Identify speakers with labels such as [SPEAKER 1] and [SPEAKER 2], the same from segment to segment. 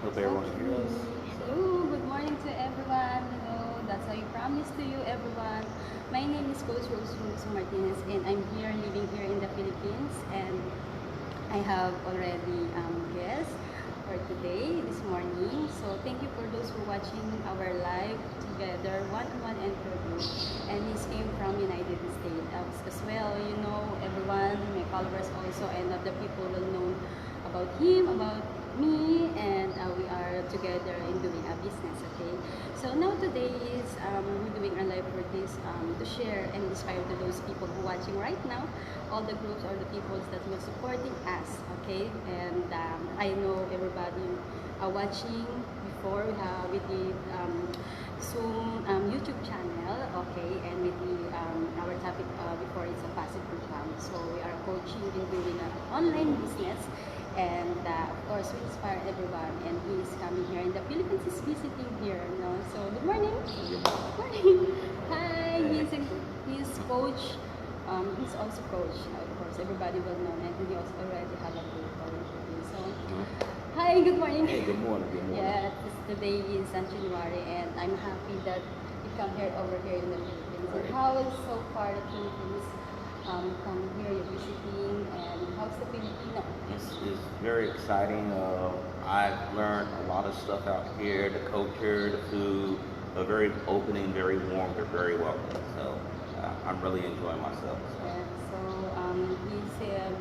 [SPEAKER 1] Hope everyone can hear us.
[SPEAKER 2] Hello, good morning to everyone. Hello, that's how you promise to you, everyone. My name is Coach Rose Jean Martinez, and I'm here living here in the Philippines. And I have already guests for today, this morning. So thank you for those who are watching our live together, one-on-one interview. And he came from United States as well. You know, everyone, my followers also, and other people will know about him, about me, and we are together in doing a business. Okay, so now today is we're doing a live for this to share and describe to those people who are watching right now, all the groups or the people that will supporting us. Okay, and I know everybody are watching before we did Zoom YouTube channel. Okay, and with the our topic before is a passive income. So we are coaching and doing an online business, and of course we inspire everyone. And he is coming here in the Philippines. He's visiting here. No, so good morning. Good morning. Hi. He's coach. He's also coach. Of course, everybody will know, and he also already have a group already. So hi. Good morning.
[SPEAKER 1] Hey, good morning. Good morning.
[SPEAKER 2] Yeah, today is January, and I'm happy that you come here over here in the Philippines. And
[SPEAKER 1] Right.
[SPEAKER 2] how is so far the Philippines? Come here, you're visiting, and how's the Filipino?
[SPEAKER 1] It's very exciting. I've learned a lot of stuff out here. The culture, the food, are very opening, very warm. They're very welcoming. So I'm really enjoying myself. So.
[SPEAKER 2] Yeah,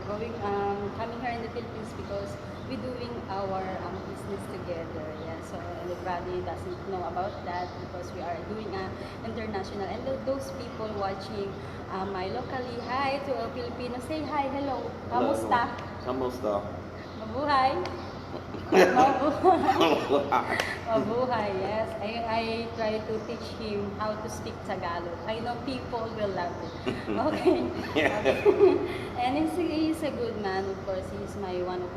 [SPEAKER 2] so he's coming here in the Philippines because we're doing our business together. Yeah, so everybody doesn't know about that because we are doing international. And those people watching my locally, hi to a Filipino, say hi, hello,
[SPEAKER 1] Hello, everyone.
[SPEAKER 2] kamusta?
[SPEAKER 1] Kamusta?
[SPEAKER 2] Mabuhay? Mabuhay, yes. I try to teach him how to speak Tagalog. I know people will love it. Okay.
[SPEAKER 1] Yeah.
[SPEAKER 2] And he's a good man, of course. He's one of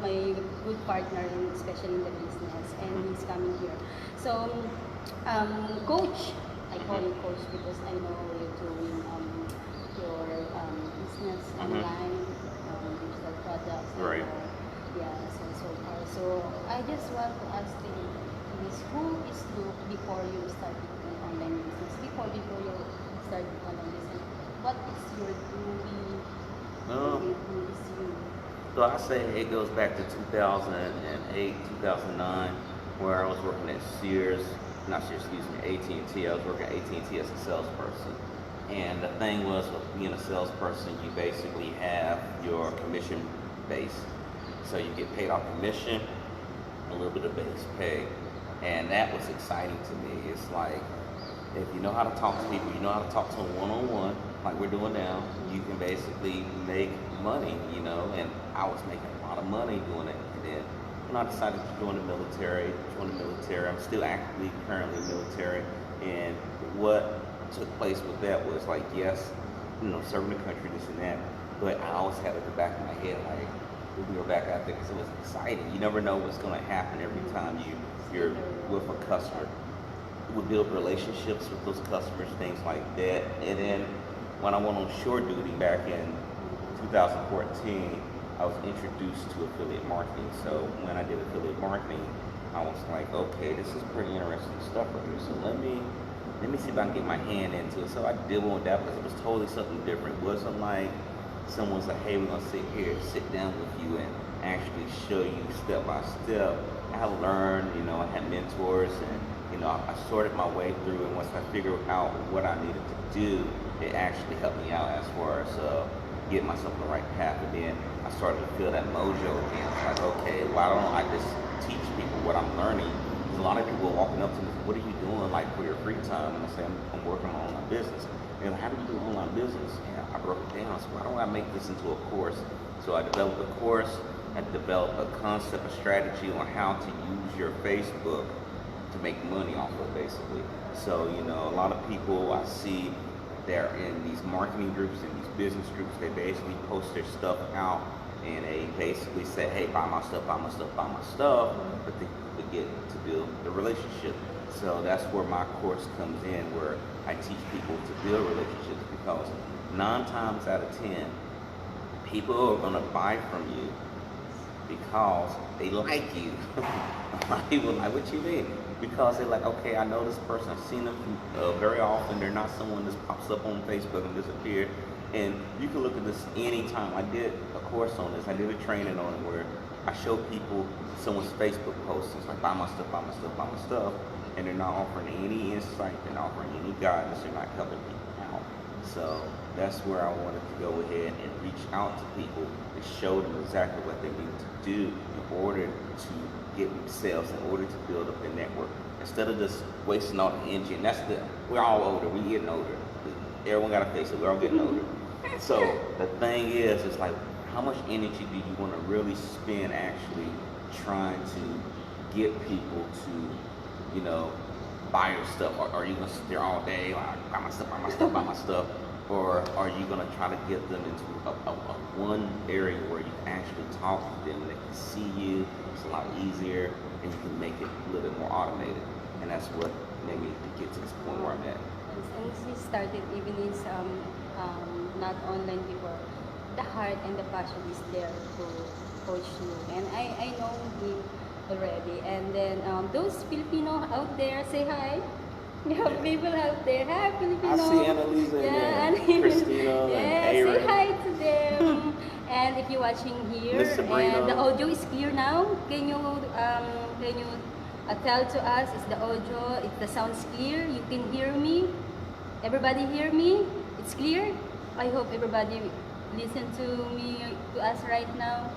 [SPEAKER 2] my good partner, especially in the business. And he's coming here. So, coach, I call you coach because I know you're doing your business online, digital products. And,
[SPEAKER 1] Right.
[SPEAKER 2] yeah, so far. So I just want to ask you, is who is you before you started an online business? Before you started online business, what is your doing?
[SPEAKER 1] Um,
[SPEAKER 2] Who is you?
[SPEAKER 1] so I say it goes back to 2008, 2009, where I was working at Sears, not Sears, excuse me, AT&T. I was working at AT&T as a salesperson. And the thing was, with being a salesperson, you basically have your commission base. So you get paid off commission, a little bit of base pay. And that was exciting to me. It's like, if you know how to talk to people, you know how to talk to them one-on-one, like we're doing now, you can basically make money, you know, and I was making a lot of money doing it. And then when I decided to join the military, I'm still actively currently military, and what took place with that was like, yes, you know, serving the country, this and that, but I always had it at the back of my head, like, we were back out there because it was exciting. You never know what's going to happen every time you're with a customer. We build relationships with those customers, things like that. And then when I went on shore duty back in 2014, I was introduced to affiliate marketing. So when I did affiliate marketing, I was like, okay, this is pretty interesting stuff right here. So let me see if I can get my hand into it. So I did one with that because it was totally something different. It wasn't like someone's like, hey, we're gonna sit down with you and actually show you step by step. I learned, you know, I had mentors, and you know, I sorted my way through, and once I figured out what I needed to do, it actually helped me out as far as getting myself on the right path. And then I started to feel that mojo again. It's like, okay, why don't I just teach people what I'm learning? There's a lot of people walking up to me, what are you doing like for your free time? And I say, I'm working on my business. And how do you do online business? And I broke it down. So why don't I make this into a course? So I developed a course. I developed a concept, a strategy on how to use your Facebook to make money off of, basically. So, you know, a lot of people I see, they're in these marketing groups and these business groups. They basically post their stuff out, and they basically say, hey, buy my stuff, buy my stuff, buy my stuff, but they forget to build the relationship. So that's where my course comes in, where I teach people to build relationships, because 9 times out of 10, people are going to buy from you because they like you. A lot of people like, what you mean? Because they're like, okay, I know this person. I've seen them very often. They're not someone that pops up on Facebook and disappears. And you can look at this anytime. I did a course on this. I did a training on it where I show people someone's Facebook post. It's like, buy my stuff, buy my stuff, buy my stuff. And they're not offering any insight. They're not offering any guidance. They're not helping people out. So that's where I wanted to go ahead and reach out to people and show them exactly what they need to do in order to get sales, in order to build up their network. Instead of just wasting all the energy. And we're all older. We're getting older. Everyone got to face it. We're all getting older. So the thing is, it's like, how much energy do you want to really spend actually trying to get people to, buy your stuff? Or are you going to sit there all day, like, buy my stuff, buy my stuff, buy my stuff? Or are you going to try to get them into a one area where you can actually talk to them and they can see you? It's a lot easier and you can make it a little bit more automated. And that's what made me get to this point where I'm at.
[SPEAKER 2] And he started even his not online before. The heart and the passion is there to coach you, and I know him already. And then those Filipino out there, say hi. You have people out there. Hi, Filipino.
[SPEAKER 1] I see Annalisa and Christina
[SPEAKER 2] yeah,
[SPEAKER 1] and Aaron.
[SPEAKER 2] say hi to them. And if you're watching here, and the audio is clear now, can you tell to us, is the audio, if the sound's clear, you can hear me? Everybody hear me? It's clear? I hope everybody listen to me, to us right now.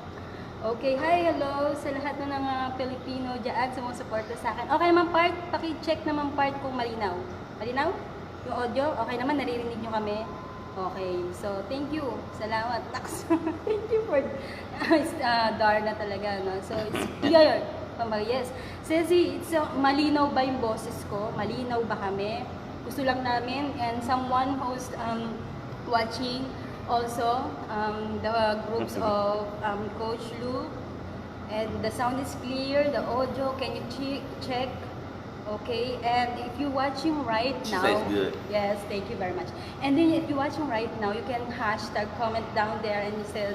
[SPEAKER 2] Okay, hi, hello sa lahat ng mga Pilipino dyan sa mga suporta sa akin. Okay naman part, paki-check naman part kung malinaw. Malinaw? Yung audio? Okay naman, naririnig nyo kami? Okay, so thank you. Salamat. Thank you for dar na talaga, no? So it's clear. Yes. Ceci, it's malinaw ba yung boses ko? Malinaw ba kami? Gusto lang namin, and someone who's watching also the groups of Coach Luke, and the sound is clear, the audio, can you check? Okay, and if you're watching right now,
[SPEAKER 1] says good.
[SPEAKER 2] Yes, thank you very much. And then if you're watching right now, you can hashtag comment down there and you said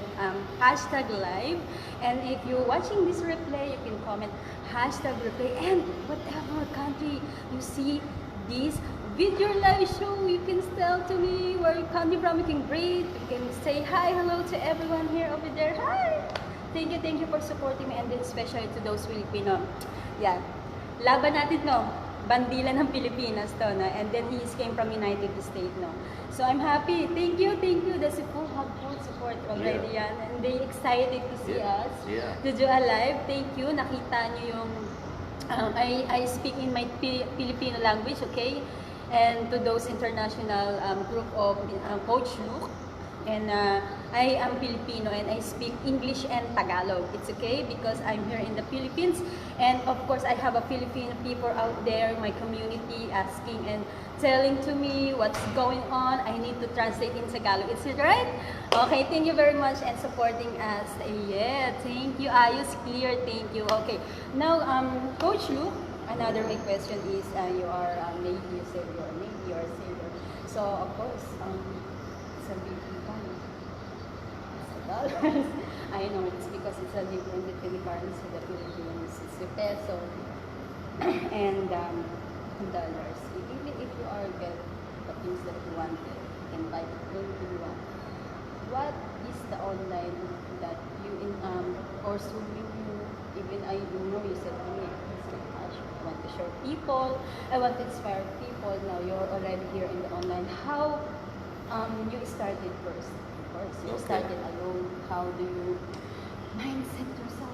[SPEAKER 2] hashtag live. And if you're watching this replay, you can comment hashtag replay. And whatever country you see this video live show, you can tell to me where you come from. You can greet, you can say hi, hello to everyone here over there. Hi! Thank you for supporting me, and then especially to those Filipino. Yeah. Laban natin, no? Bandila ng Pilipinas to, no? And then he came from United States, no? So I'm happy. Thank you. That's a full support already, yan. And they excited to see us, to do a live. Thank you. Nakita nyo yung, I speak in my Filipino language, okay? And to those international group of Coach Luke. And I am Filipino and I speak English and Tagalog. It's okay because I'm here in the Philippines, and of course I have a Filipino people out there, my community, asking and telling to me what's going on. I need to translate in Tagalog. Is it right? Okay, thank you very much and supporting us. Yeah, thank you. Ayos, clear, thank you. Okay, now Coach Luke, another my question is you are maybe you said you are a sailor. So of course it's a big dollars. I know it's because it's a different between the currency, the Philippines, it's the peso and dollars. Even if you are get the things that you wanted, you can buy anything you want. What is the online that you pursuing you? Even I know you said to me, I want to show people, I want to inspire people. Now you're already here in the online. How you started first? You started alone. How do you mindset yourself?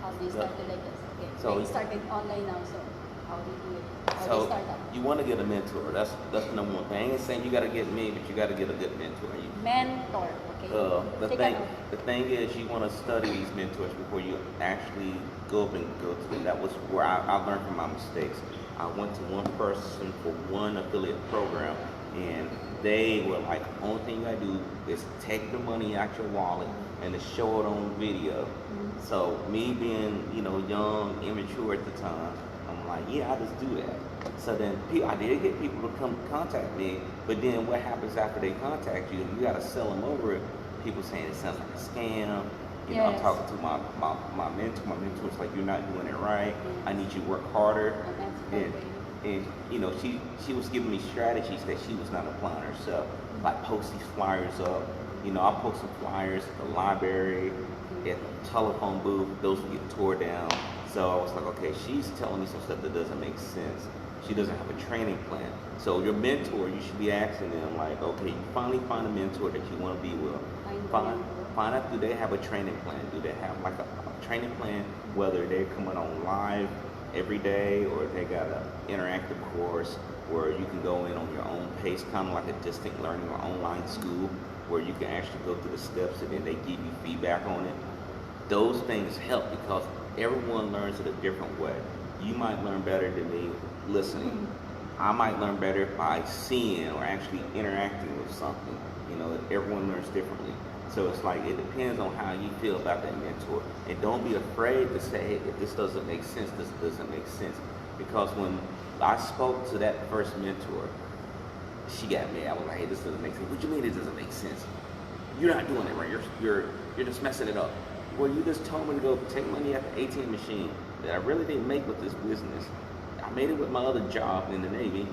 [SPEAKER 2] How do you start like this? Okay. So you started online now. So how do you do it? How do you start up?
[SPEAKER 1] You want to get a mentor. That's the number one thing. I ain't saying you got to get me, but you got to get a good mentor.
[SPEAKER 2] Mentor. Okay.
[SPEAKER 1] The thing is, you want to study these mentors before you actually go up and go to them. That was where I learned from my mistakes. I went to one person for one affiliate program, and they were like, only thing you gotta do is take the money out your wallet and to show it on video. Mm-hmm. So me being, young, immature at the time, I'm like, yeah, I just do that. So then I did get people to come contact me, but then what happens after they contact you? You gotta sell them over it. People saying it sounds like a scam, You know, I'm
[SPEAKER 2] Yes.
[SPEAKER 1] talking to my mentor. My mentor's like, you're not doing it right. I need you to work harder.
[SPEAKER 2] Oh, that's
[SPEAKER 1] And
[SPEAKER 2] perfect.
[SPEAKER 1] and you know, she was giving me strategies that she was not applying herself. Like post these flyers up. You know, I post some flyers at the library, at the telephone booth. Those would get tore down. So I was like, okay, she's telling me some stuff that doesn't make sense. She doesn't have a training plan. So your mentor, you should be asking them like, okay, you finally find a mentor that you want to be with. Find find out, do they have a training plan? Do they have like a training plan, whether they're coming on live every day or they got an interactive course where you can go in on your own pace, kind of like a distant learning or online school where you can actually go through the steps and then they give you feedback on it. Those things help because everyone learns it a different way. You might learn better than me listening. I might learn better by seeing or actually interacting with something. You know, everyone learns differently. So it's like it depends on how you feel about that mentor. And don't be afraid to say, hey, if this doesn't make sense, this doesn't make sense. Because when I spoke to that first mentor, she got me. I was like, hey, this doesn't make sense. What do you mean it doesn't make sense? You're not doing it right. You're just messing it up. Well, you just told me to go take money out the ATM machine that I really didn't make with this business. I made it with my other job in the Navy.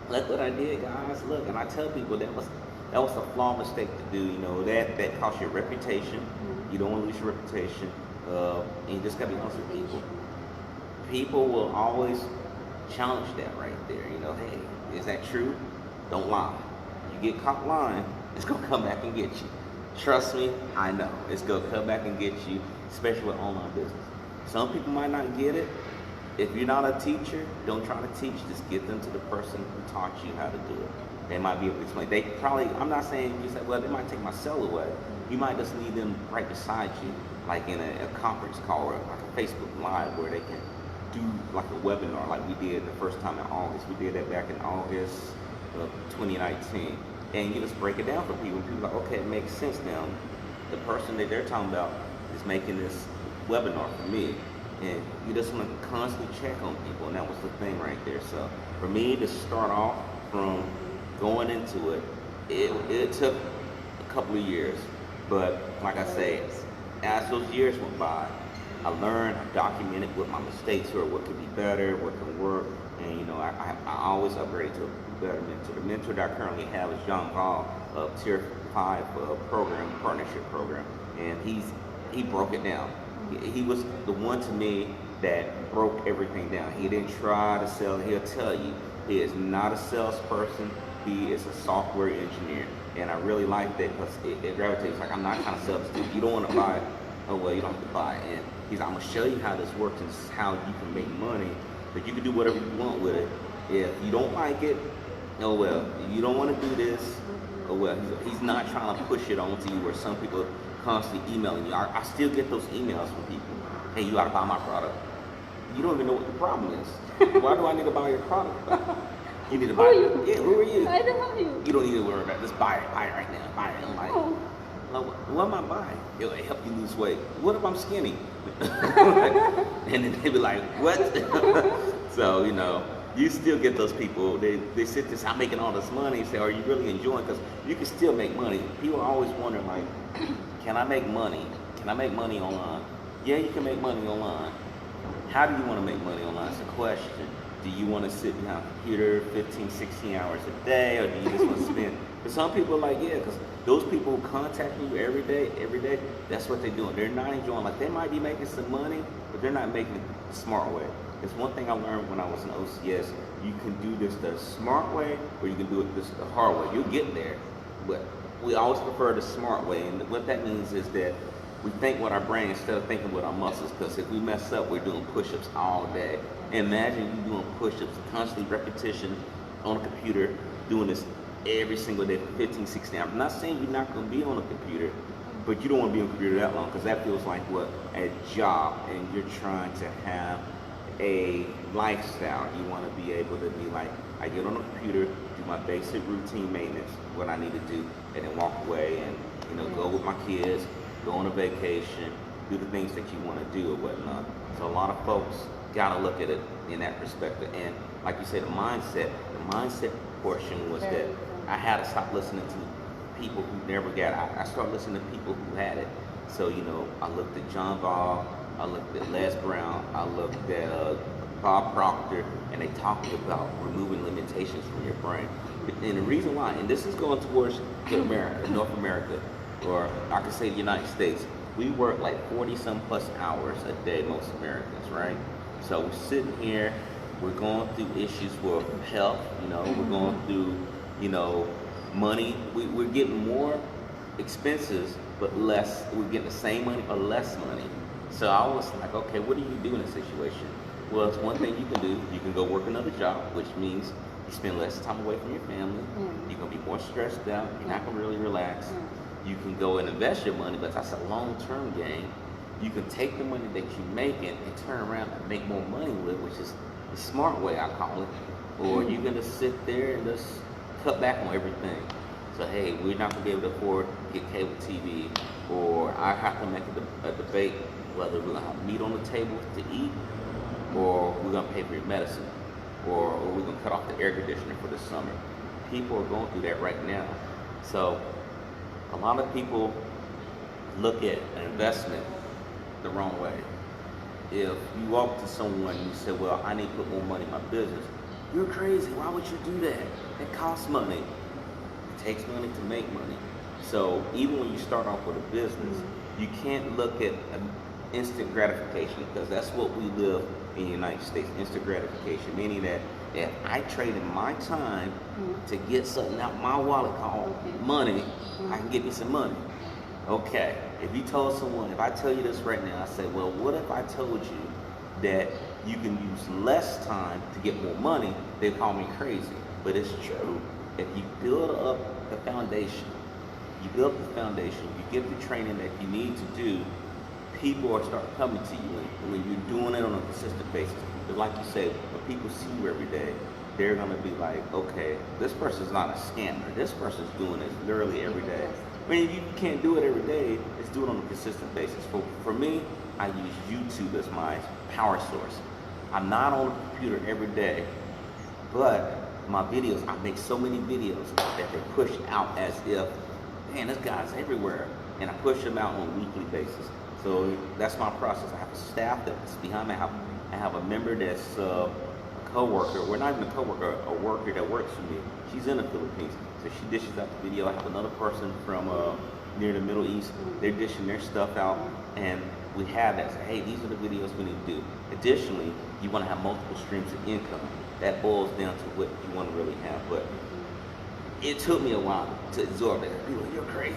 [SPEAKER 1] Look what I did, guys. Look, and I tell people that was a flaw mistake to do. You know, that costs your reputation. You don't want to lose your reputation. And you just gotta be honest with people. People will always challenge that right there. You know, hey, is that true? Don't lie. You get caught lying, it's gonna come back and get you. Trust me, I know. It's gonna come back and get you, especially with online business. Some people might not get it. If you're not a teacher, don't try to teach. Just get them to the person who taught you how to do it. They might be able to explain. They probably, I'm not saying you say, well, they might take my cell away. You might just need them right beside you, like in a conference call or like a Facebook Live where they can do like a webinar like we did the first time in August. We did that back in August of 2019. And you just break it down for people. People are like, okay, it makes sense now. The person that they're talking about is making this webinar for me. And you just want to constantly check on people, and that was the thing right there. So for me to start off from going into it, it took a couple of years. But like I say, as those years went by, I learned, I documented what my mistakes were, what could be better, what could work, and you know, I always upgraded to a better mentor. The mentor that I currently have is Jean Paul of Tier 5 program, partnership program, and he broke it down. He was the one to me that broke everything down. He didn't try to sell. He'll tell you he is not a salesperson. He is a software engineer, and I really like that because it gravitates. Like, I'm not trying to sell this to you. You don't want to buy it. Oh well, you don't have to buy it. And he's like, I'm gonna show you how this works and how you can make money. But you can do whatever you want with it. If you don't like it, oh well. You don't want to do this. Oh well. He's not trying to push it onto you where some people constantly emailing you. I still get those emails from people. Hey, you ought to buy my product. You don't even know what the problem is. Why do I need to buy your product? You need to buy it. Yeah, who are you?
[SPEAKER 2] I don't know you.
[SPEAKER 1] You don't need to worry about it. Just buy it right now. Buy it. I'm like,
[SPEAKER 2] Oh.
[SPEAKER 1] what am I buying? It'll help you lose weight. What if I'm skinny? And then they be like, what? So, you know, you still get those people. They sit there, say, I'm making all this money. Say, are you really enjoying? Because you can still make money. People always wonder, like, can I make money? Can I make money online? Yeah, you can make money online. How do you want to make money online? It's a question. Do you want to sit behind a computer 15, 16 hours a day, or do you just want to spend? But some people are like, yeah, because those people who contact you every day, that's what they're doing. They're not enjoying, like, they might be making some money, but they're not making it the smart way. It's one thing I learned when I was in OCS. You can do this the smart way, or you can do it the hard way. You'll get there, but we always prefer the smart way. And what that means is that we think with our brain instead of thinking with our muscles, because if we mess up, we're doing push-ups all day. Imagine you doing push-ups, constantly repetition on a computer, doing this every single day for 15, 16 hours. I'm not saying you're not going to be on a computer, but you don't want to be on a computer that long, because that feels like what? A job, and you're trying to have a lifestyle. You want to be able to be like, I get on a computer, do my basic routine maintenance, what I need to do, and then walk away and, you know, go with my kids, go on a vacation, do the things that you want to do or whatnot. So a lot of folks got to look at it in that perspective. And like you said, the mindset portion was that I had to stop listening to people who never got it. I started listening to people who had it. So, I looked at John Ball, I looked at Les Brown, I looked at Bob Proctor, and they talked about removing limitations from your brain. And the reason why, and this is going towards North America, or I could say the United States, we work like 40 some plus hours a day, most Americans, right? So we're sitting here, we're going through issues with health, we're going through, money. We're getting more expenses, but less, we're getting the same money or less money. So I was like, okay, what do you do in this situation? Well, it's one thing you can do. You can go work another job, which means you spend less time away from your family. You're going to be more stressed out. You're not going to really relax. You can go and invest your money, but that's a long-term gain. You can take the money that you make and turn around and make more money with, which is the smart way, I call it. Or you're going to sit there and just cut back on everything. So, hey, we're not going to be able to afford to get cable TV, or I have to make a debate whether we're going to have meat on the table to eat, or we're going to pay for your medicine, or we're going to cut off the air conditioner for the summer. People are going through that right now. So a lot of people look at an investment the wrong way. If you walk to someone and you say, well, I need to put more money in my business, you're crazy. Why would you do that? It costs money. It takes money to make money. So even when you start off with a business, you can't look at an instant gratification, because that's what we live in the United States, instant gratification, meaning that if I traded my time to get something out my wallet called money, I can get me some money. Okay, if you told someone, if I tell you this right now, I say, well, what if I told you that you can use less time to get more money? They call me crazy, but it's true. If you build up the foundation, you get the training that you need to do, people are start coming to you when you're doing it on a consistent basis. Because like you say, when people see you every day, they're gonna be like, okay, this person's not a scammer. This person's doing this literally every day. I mean, you can't do it every day. It's do it on a consistent basis. For me, I use YouTube as my power source. I'm not on the computer every day, but my videos, I make so many videos that they push out as if, man, this guy's everywhere. And I push them out on a weekly basis. So that's my process. I have a staff that's behind me. I have a member that's a co-worker. We're not even a co-worker, a worker that works for me. She's in the Philippines, so she dishes out the video. I have another person from near the Middle East. They're dishing their stuff out, and we have that. Say, hey, these are the videos we need to do. Additionally, you want to have multiple streams of income. That boils down to what you want to really have. But it took me a while to absorb that. People, you're crazy.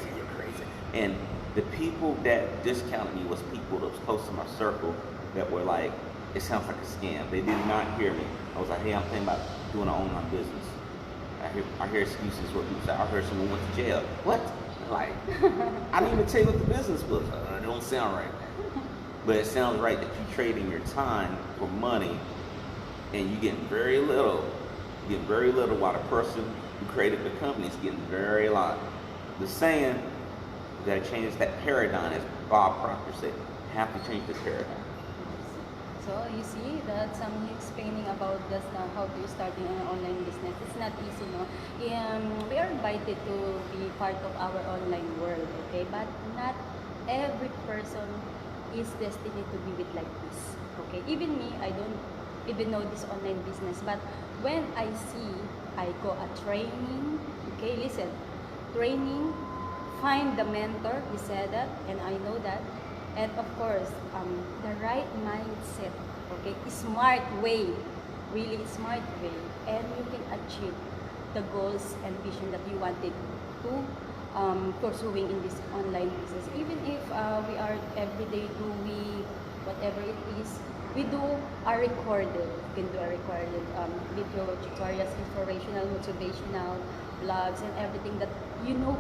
[SPEAKER 1] And the people that discounted me was people that was close to my circle that were like, it sounds like a scam. They did not hear me. I was like, hey, I'm thinking about doing an online business. I hear excuses where people say, I heard someone went to jail. What? Like, I didn't even tell you what the business was. It don't sound right. But it sounds right that you're trading your time for money, and you're getting very little. You get very little, while the person who created the company is getting very lot. The saying that changes that paradigm, as Bob Proctor said, have to change the paradigm.
[SPEAKER 2] So you see, that's explaining about just how to start an online business. It's not easy, no? We are invited to be part of our online world, okay? But not every person is destined to be with like this, okay? Even me, I don't even know this online business, but when I see, I go a training, okay? Listen, training, find the mentor, he said that, and I know that. And of course, the right mindset, okay, smart way, really smart way, and you can achieve the goals and vision that you wanted to pursuing in this online business. Even if we are everyday doing whatever it is, we do a recorded, you can do a recorded video tutorials, inspirational, motivational, blogs, and everything that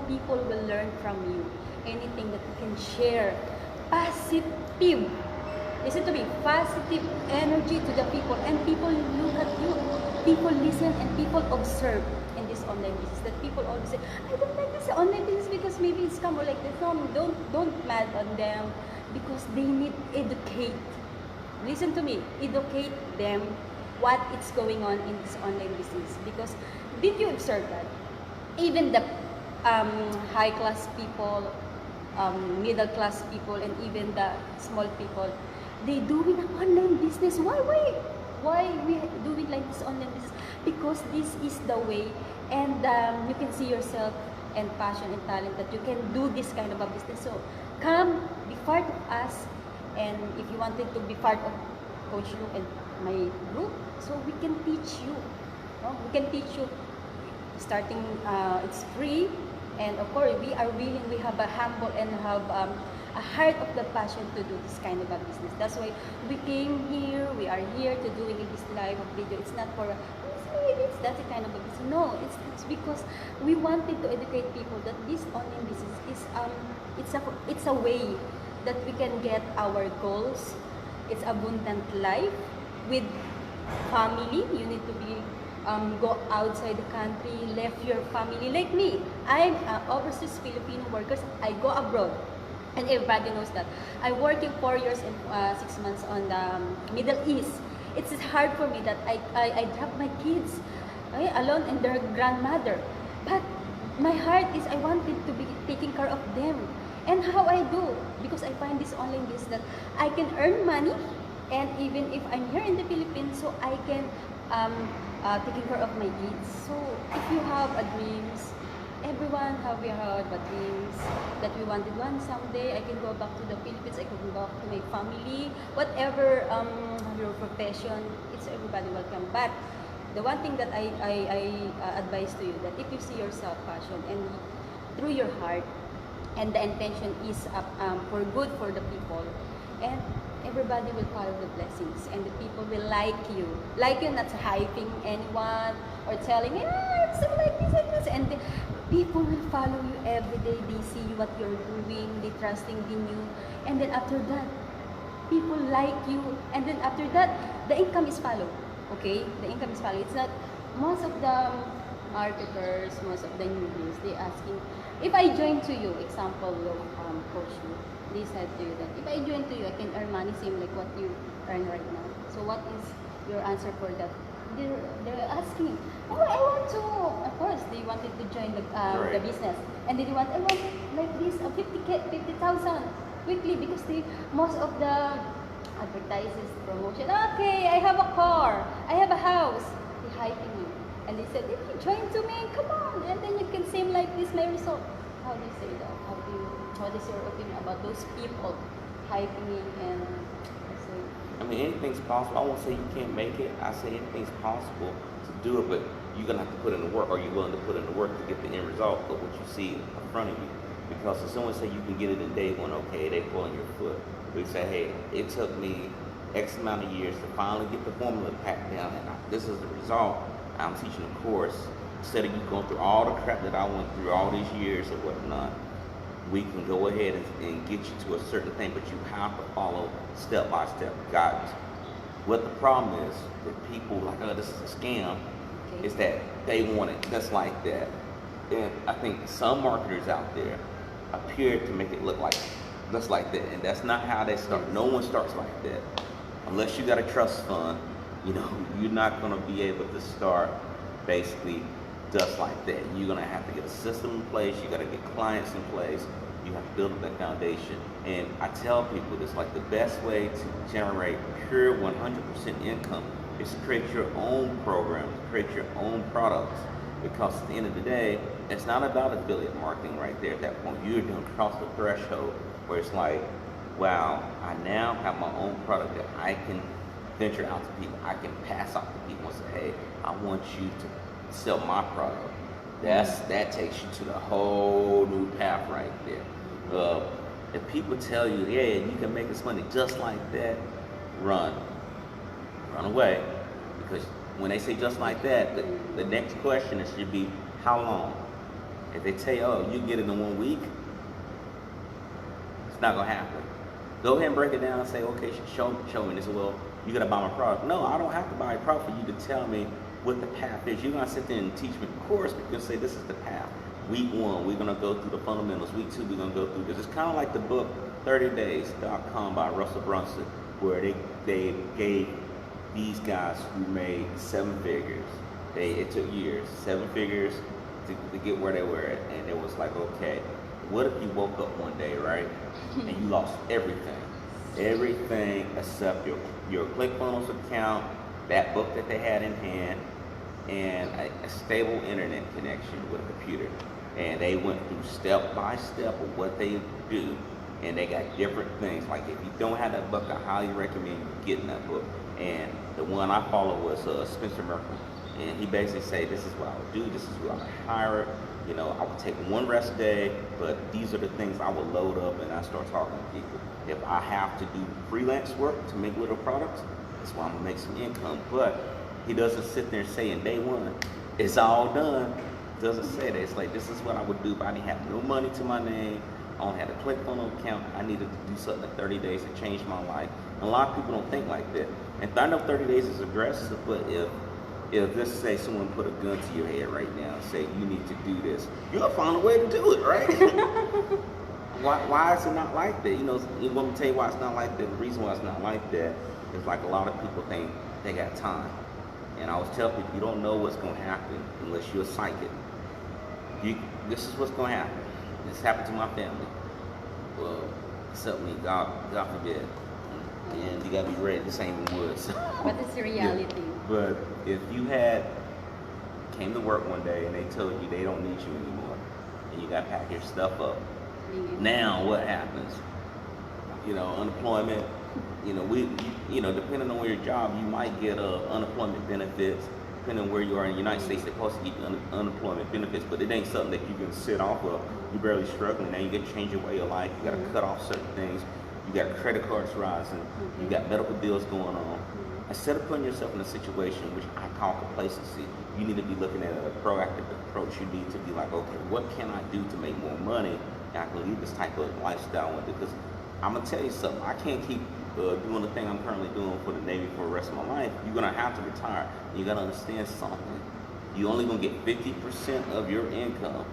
[SPEAKER 2] people will learn from you. Anything that you can share. Positive, listen to me, positive energy to the people, and people look at you, people listen, and people observe in this online business. That people always say, I don't like this online business because maybe it's come or like this. No, don't mad on them, because they need educate. Listen to me, educate them what is going on in this online business. Because did you observe that even the high class people middle class people and even the small people, they doing an online business. Why we doing like this online business? Because this is the way, and you can see yourself and passion and talent that you can do this kind of a business. So come be part of us, and if you wanted to be part of Coach Luke and my group, so we can teach you. No? We can teach you starting, it's free, and of course we are willing, we have a humble and have a heart of the passion to do this kind of a business. That's why we came here, we are here to doing this live video. It's not for that's the kind of a business. No, it's because we wanted to educate people that this online business is it's a way that we can get our goals. It's abundant life with family. You need to be go outside the country, left your family. Like me, I'm overseas Filipino workers. I go abroad, and everybody knows that. I'm working 4 years and 6 months on the Middle East. It's hard for me that I drop my kids alone and their grandmother. But my heart is I wanted to be taking care of them. And how I do? Because I find this online business that I can earn money, and even if I'm here in the Philippines, so I can taking care of my kids. So if you have a dreams, everyone have a dreams that we wanted one someday. I can go back to the Philippines. I can go back to my family. Whatever your profession, it's everybody welcome. But the one thing that I advise to you, that if you see yourself passion and through your heart, and the intention is for good for the people, and everybody will follow the blessings, and the people will like you, not hyping anyone or telling, it's like this, and people will follow you every day. They see what you're doing, they trusting in you, and then after that, people like you, and then after that, the income is follow. Okay, the income is follow. It's not most of the marketers, most of the newbies, they asking, if I join to you, example, Coach Luke, they said to you that if I join to you, I can earn money same like what you earn right now. So what is your answer for that? They're asking, I want to. Of course, they wanted to join the business, and they want, I want like this 50,000 weekly, because most of the advertises promotion. Okay, I have a car, I have a house. They hyping you, and they said, if you join to me, come on, and then you can same like this my result. How do you say that? What is your opinion about those people hyping me and say?
[SPEAKER 1] I mean, anything's possible. I won't say you can't make it. I say anything's possible to do it, but you're gonna have to put in the work. Are you willing to put in the work to get the end result of what you see in front of you? Because if someone say you can get it in day one, okay, they pulling your foot. We say, hey, it took me X amount of years to finally get the formula packed down, and this is the result. I'm teaching a course. Instead of you going through all the crap that I went through all these years or whatnot, we can go ahead and get you to a certain thing, but you have to follow step-by-step guidance. What the problem is with people like, this is a scam, is that they want it just like that. And I think some marketers out there appear to make it look like just like that, and that's not how they start. No one starts like that. Unless you got a trust fund, you're not gonna be able to start basically just like that. You're gonna have to get a system in place. You gotta get clients in place. You have to build up that foundation. And I tell people this, like, the best way to generate pure 100% income is to create your own programs, create your own products. Because at the end of the day, it's not about affiliate marketing right there at that point. You're going to cross the threshold where it's like, wow, I now have my own product that I can venture out to people. I can pass out to people and say, hey, I want you to sell my product. That takes you to the whole new path right there. If people tell you, yeah, you can make this money just like that, run away. Because when they say just like that, the next question should be, how long? If they tell you, oh, you get it in 1 week, it's not gonna happen. Go ahead and break it down and say, okay, show me. They say, well, you gotta buy my product. No, I don't have to buy a product for you to tell me what the path is. You're gonna sit there and teach me the course, but you're gonna say, this is the path. Week 1, we're gonna go through the fundamentals. Week 2, we're gonna go through this. It's kind of like the book 30days.com by Russell Brunson, where they gave these guys who made 7 figures. It took years, 7 figures to get where they were at, and it was like, okay, What if you woke up one day, right, and you lost everything except your ClickFunnels account, that book that they had in hand, and a stable internet connection with a computer. And they went through step by step of what they do, and they got different things. Like if you don't have that book, I highly recommend you getting that book. And the one I follow was Spencer Murphy, and he basically said, "This is what I would do. This is what I would hire. You know, I would take one rest day, but these are the things I would load up, and I start talking to people. If I have to do freelance work to make little products, that's why I'm gonna make some income." But he doesn't sit there and say in day one, it's all done. Doesn't say that. It's like, this is what I would do if I didn't have no money to my name. I only had a ClickFunnels account. I needed to do something in 30 days to change my life. And a lot of people don't think like that. And I know 30 days is aggressive, but if let's say someone put a gun to your head right now and say you need to do this, you'll find a way to do it, right? Why is it not like that? You know, you want me to tell you why it's not like that? The reason why it's not like that is like a lot of people think they got time. And I always tell people, you don't know what's going to happen unless you're a psychic. This is what's going to happen. This happened to my family. Well, except me, God forbid. And you got to be ready. This ain't in woods.
[SPEAKER 2] What is the reality?
[SPEAKER 1] Yeah. But if you came to work one day and they told you they don't need you anymore, and you got to pack your stuff up, now what happens? You know, unemployment. You know, depending on where your job, you might get unemployment benefits. Depending on where you are in the United States, they're supposed to give you unemployment benefits, but it ain't something that you can sit off of. You're barely struggling. Now you get to change your way of life. You got to cut off certain things. You got credit cards rising. You got medical bills going on. Instead of putting yourself in a situation which I call complacency, you need to be looking at a proactive approach. You need to be like, okay, what can I do to make more money? And I can leave this type of lifestyle with it. Because I'm gonna tell you something. I can't keep doing the thing I'm currently doing for the Navy for the rest of my life. You're gonna have to retire. You gotta understand something. You only gonna get 50% of your income.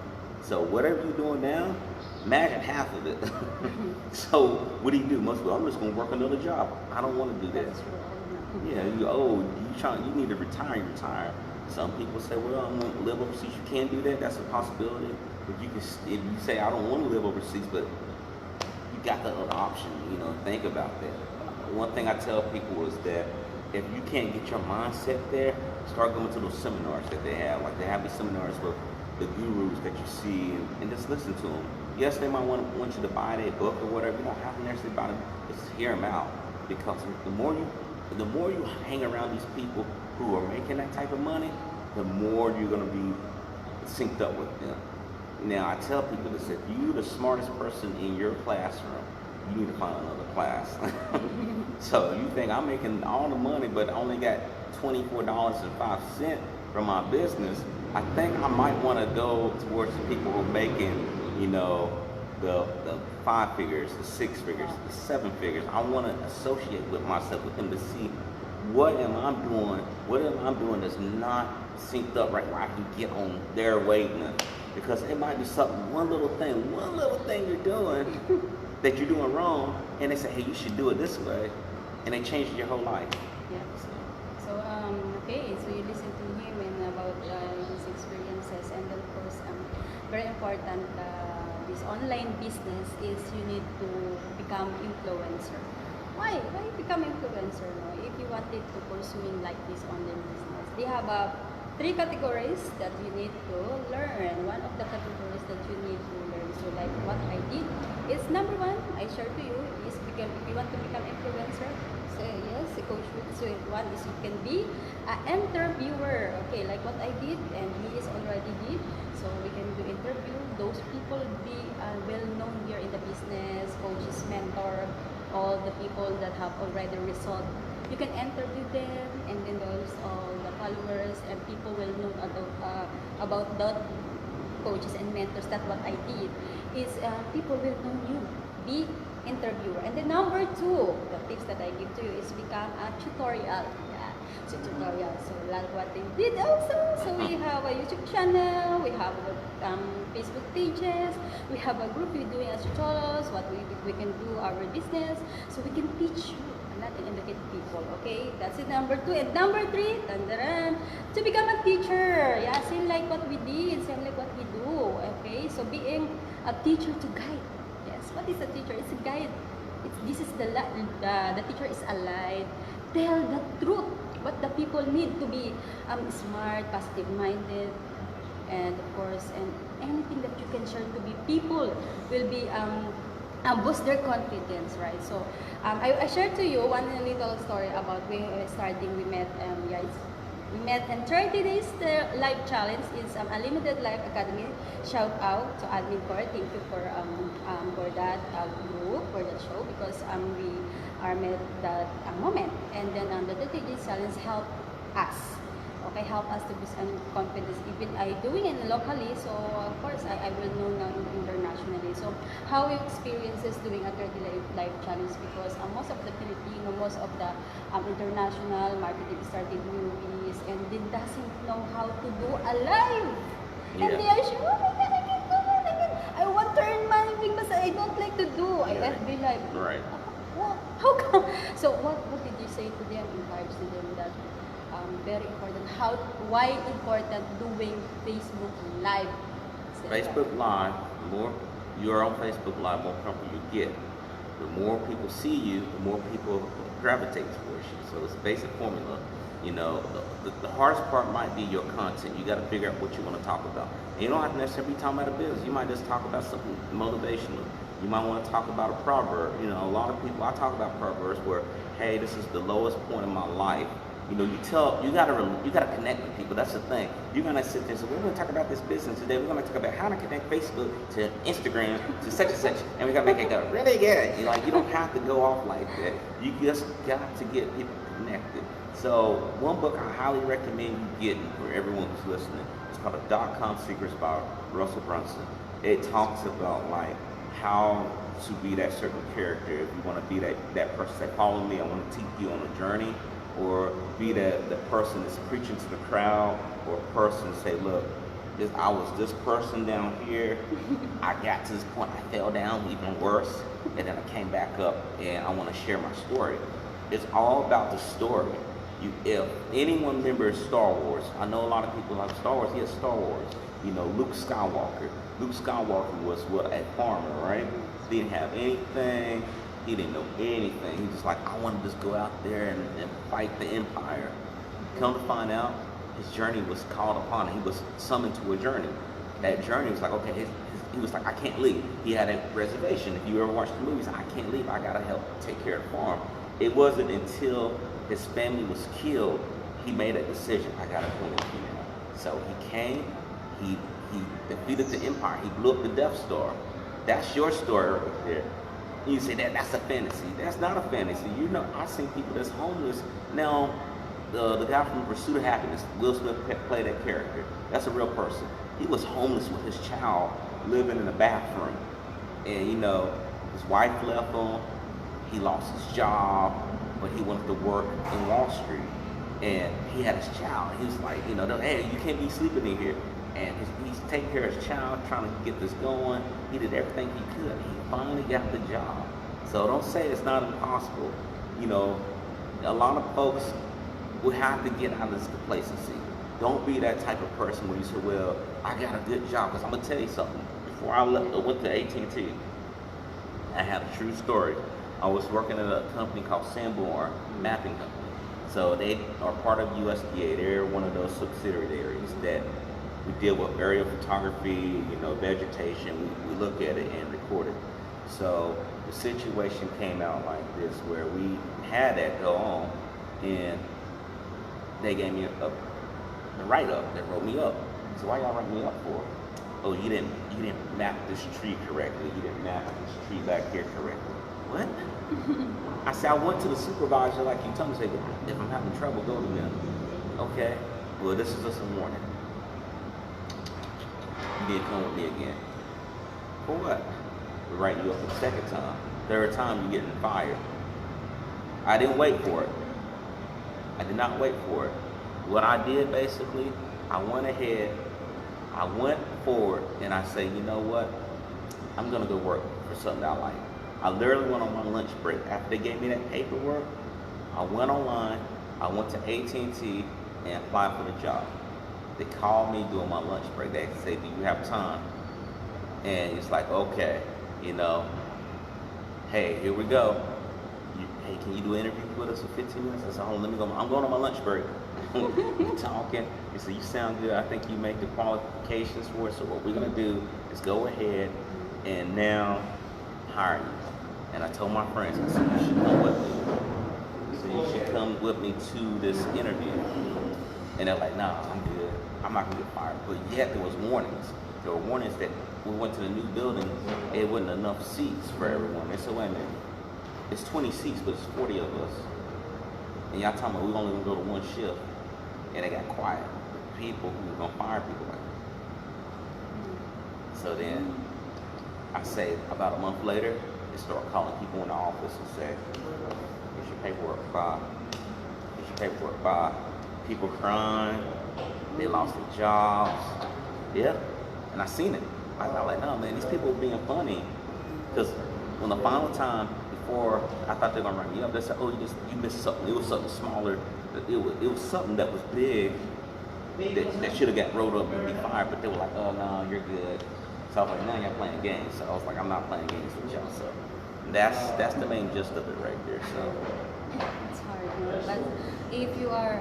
[SPEAKER 1] So whatever you're doing now, imagine half of it. So what do? Most people, I'm just gonna work another job. I don't want to do that. Yeah, you need to retire. Some people say, well, I'm gonna live overseas. You can't do that. That's a possibility. If you say I don't want to live overseas, but you got the other option. You know, think about that. One thing I tell people is that if you can't get your mindset there, start going to those seminars that they have. Like they have these seminars with the gurus that you see, and just listen to them. Yes, they might want you to buy their book or whatever. You don't have to necessarily buy them. Just hear them out, because the more you hang around these people who are making that type of money, the more you're going to be synced up with them. Now, I tell people this: if you're the smartest person in your classroom, you need to find another class. So you think I'm making all the money, but I only got $24.05 from my business. I think I might want to go towards the people who are making, you know, the 5 figures, the 6 figures, the 7 figures. I want to associate with myself with them to see what am I doing that's not synced up right, where I can get on their wavelength. Because it might be something, one little thing you're doing that you're doing wrong, and they say, hey, you should do it this way, and they change your whole life.
[SPEAKER 2] Yeah. Okay, so you listen to him and about his experiences, and then of course, very important, this online business is you need to become influencer. Why become influencer? No? If you wanted to pursue like this online business, they have 3 categories that you need to learn. One of the categories that you need to learn, so like what I did is number 1, I share to you, is if you want to become influencer, so yes, a coach. So one is you can be an interviewer, okay, like what I did, and he is already did. So we can do interview. Those people be well known here in the business, coaches, mentor, all the people that have already result. You can interview them, and then those all the followers and people will know about that coaches and mentors. That what I did is people will know you. Be interviewer. And then number 2, the tips that I give to you is become a tutorial. Yeah, so tutorial. So like what they did also. So we have a YouTube channel, we have Facebook pages, we have a group we're doing as tutorials, what we can do our business, so we can teach you and not educate people. Okay, that's it. Number 2 and number 3, to become a teacher. Yeah, same like what we did, same like what we do. Okay, so being a teacher to guide. Yes, what is a teacher? It's a guide. This is the teacher is a light. Tell the truth. What the people need to be smart, positive minded, and of course, and anything that you can share to be people will be boost their confidence, right? So I shared to you one little story about we starting. We met we met in 30 days. The live challenge is a limited life academy. Shout out to admin core. Thank you for that group, for that show, because we are met that moment, and then the 30 days challenge help us. Okay, help us to boost confidence. Even I doing it locally, so of course I will know now internationally. So how you experiences doing a 30 live challenge, because most of the Filipino, most of the international marketing started newbies and they doesn't know how to do a live.
[SPEAKER 1] Yeah.
[SPEAKER 2] And they are sure, oh my god, I can do it, I want to earn money because I don't like to do
[SPEAKER 1] Yeah.
[SPEAKER 2] FB live.
[SPEAKER 1] Right.
[SPEAKER 2] What? How come? So what did you say to them, encourage to them that very important, why important doing Facebook Live?
[SPEAKER 1] Facebook Live, the more you're on Facebook Live, more comfortable you get. The more people see you, the more people gravitate towards you. So it's a basic formula. You know, the hardest part might be your content. You got to figure out what you want to talk about. And you don't have to necessarily be talking about a business. You might just talk about something motivational. You might want to talk about a proverb. You know, a lot of people, I talk about proverbs where, hey, this is the lowest point in my life. You know, you gotta connect with people. That's the thing. You're gonna sit there and say, we're gonna talk about this business today. We're gonna talk about how to connect Facebook to Instagram to such and such, and we gotta make it go really good. You know, like, you don't have to go off like that. You just got to get people connected. So one book I highly recommend you getting for everyone who's listening. It's called .com Secrets by Russell Brunson. It talks about like how to be that certain character. If you want to be that person, say, follow me. I want to take you on a journey. Or be the person that's preaching to the crowd, or a person say, look, I was this person down here, I got to this point, I fell down even worse, and then I came back up, and I want to share my story. It's all about the story. If anyone remembers Star Wars, I know a lot of people like Star Wars. Yes, Star Wars. You know, Luke Skywalker. Luke Skywalker was a farmer, right? Didn't have anything. He didn't know anything. He was just like, I want to just go out there and fight the Empire. Come to find out, his journey was called upon. He was summoned to a journey. That journey was like, okay, he was like, I can't leave. He had a reservation. If you ever watched the movies, I can't leave. I got to help take care of the farm. It wasn't until his family was killed, he made a decision. I got to clean up now. So he came, he defeated the Empire. He blew up the Death Star. That's your story right there. You say that's a fantasy. That's not a fantasy. You know, I've seen people that's homeless. Now, the guy from Pursuit of Happiness, Will Smith played that character. That's a real person. He was homeless with his child living in a bathroom. And, you know, his wife left him. He lost his job, but he wanted to work in Wall Street. And he had his child. He was like, you know, hey, you can't be sleeping in here. And he's taking care of his child, trying to get this going. He did everything he could. He finally got the job. So don't say it's not impossible. You know, a lot of folks will have to get out of this complacency. Don't be that type of person where you say, well, I got a good job. Because I'm going to tell you something. Before I went to AT&T, I had a true story. I was working at a company called Sanborn Mapping Company. So they are part of USDA. They're one of those subsidiaries that we deal with aerial photography, you know, vegetation. We look at it and record it. So the situation came out like this, where we had that go on, and they gave me a write-up. They wrote me up. So why y'all write me up for? Oh, you didn't map this tree correctly. You didn't map this tree back here correctly. What? I said, I went to the supervisor like you told me. Say, if I'm having trouble, go to them. Okay. Well, this is just a warning. You didn't come with me again. For what? We write you up the second time. Third time, you're getting fired. I didn't wait for it. I did not wait for it. What I did, basically, I went ahead, I went forward, and I say, you know what? I'm going to go work for something I like. I literally went on my lunch break. After they gave me that paperwork, I went online, I went to AT&T and applied for the job. They called me during my lunch break. They said, do you have time? And it's like, okay, you know, hey, here we go. Hey, can you do an interview with us for 15 minutes? I said, hold on, let me go. I'm going on my lunch break. We're talking. He said, you sound good. I think you make the qualifications for it. So what we're going to do is go ahead and now hire you. And I told my friends, I said, you should come with me. So you should come with me to this interview. And they're like, nah, I'm good. I'm not going to get fired. But yet there was warnings. There were warnings that we went to the new building, it wasn't enough seats for everyone. They said, wait a minute, it's 20 seats, but it's 40 of us. And y'all talking about we only gonna go to one shift. And they got quiet. People who were gonna fire people like that. So then, I say about a month later, they start calling people in the office and say, here's your paperwork, Bob. Here's your paperwork, Bob. People crying, they lost their jobs. Yeah, and I seen it. I was like, no man, these people are being funny. Because when the final time before I thought they were gonna write me up, they said, oh, you missed something. It was something smaller. It was something that was big that should have got rolled up and be fired, but they were like, oh no, you're good. So I was like, now you're playing games. So I was like, I'm not playing games with y'all. So that's the main gist of it right there. So
[SPEAKER 2] It's hard, no? But if you are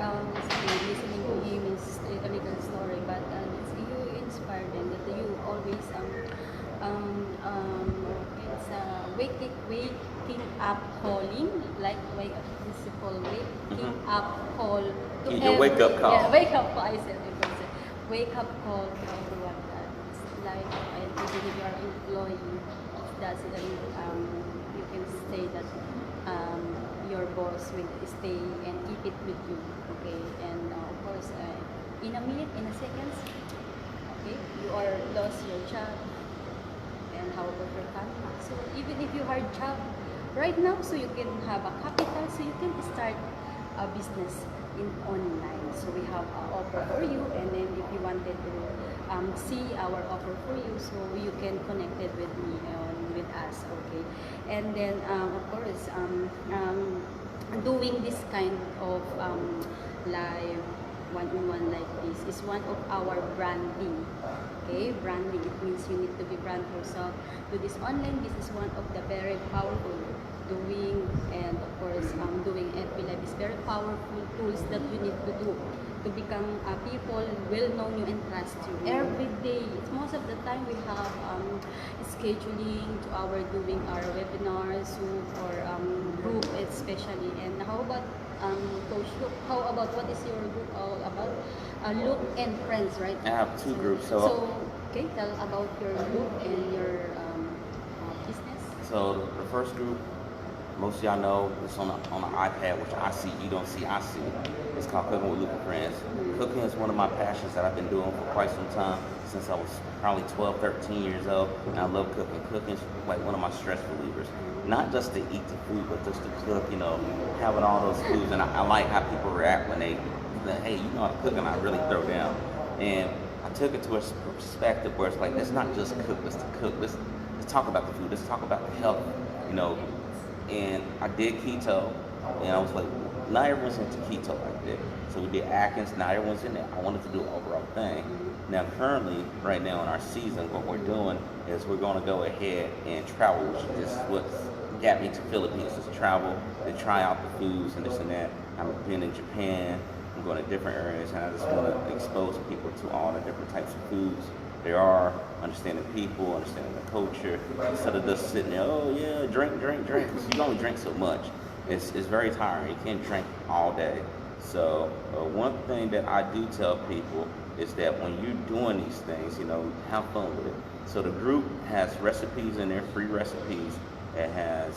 [SPEAKER 2] listening to him, it's a little story, but you inspire them that you always it's waking up calling, like wake up, this is called waking up call to
[SPEAKER 1] your wake up call.
[SPEAKER 2] Yeah, wake up call. I said wake up call to everyone. It's like even if you are employee, that's it. You can say that your boss will stay and keep it with you, okay? And of course, in a minute, in a second, okay, you are lost your job. And how about your family? So even if you hard job right now, so you can have a capital, so you can start a business in online. So we have an offer for you, and then if you wanted to see our offer for you, so you can connect it with me with us, okay? And then of course doing this kind of live one-on-one like this is one of our branding. Okay, branding, it means you need to be brand yourself to this online business. One of the very powerful doing, and of course doing FB Live is very powerful tools that you need to do to become people will know you and trust you every day. It's most of the time we have scheduling to our doing our webinars, Zoom, or group especially. And how about Coach Luke? How about what is your group all about? Luke and friends, right?
[SPEAKER 1] I have two groups.
[SPEAKER 2] So okay, tell about your group and your business.
[SPEAKER 1] So the first group, most of y'all know, it's on the iPad, which I see, you don't see, I see. It's called Cooking with Luke and Friends. Cooking is one of my passions that I've been doing for quite some time, since I was probably 12, 13 years old. And I love cooking. Cooking is like one of my stress relievers. Not just to eat the food, but just to cook, you know, having all those foods. And I like how people react when they, hey, you know how to cook, and I really throw down. And I took it to a perspective where it's like, let's not just cook, let's cook. Let's talk about the food. Let's talk about the health, you know. And I did keto, and I was like, not everyone's into keto like that. So we did Atkins, not everyone's in there. I wanted to do an overall thing. Now currently, right now in our season, what we're doing is we're gonna go ahead and travel, which is what got me to Philippines, is travel, to try out the foods and this and that. I've been in Japan, I'm going to different areas, and I just want to expose people to all the different types of foods there are, understanding people, understanding the culture, instead of just sitting there, oh yeah, drink, because you only drink so much. It's very tiring. You can't drink all day. So one thing that I do tell people is that when you're doing these things, you know, have fun with it. So the group has recipes in there, free recipes. It has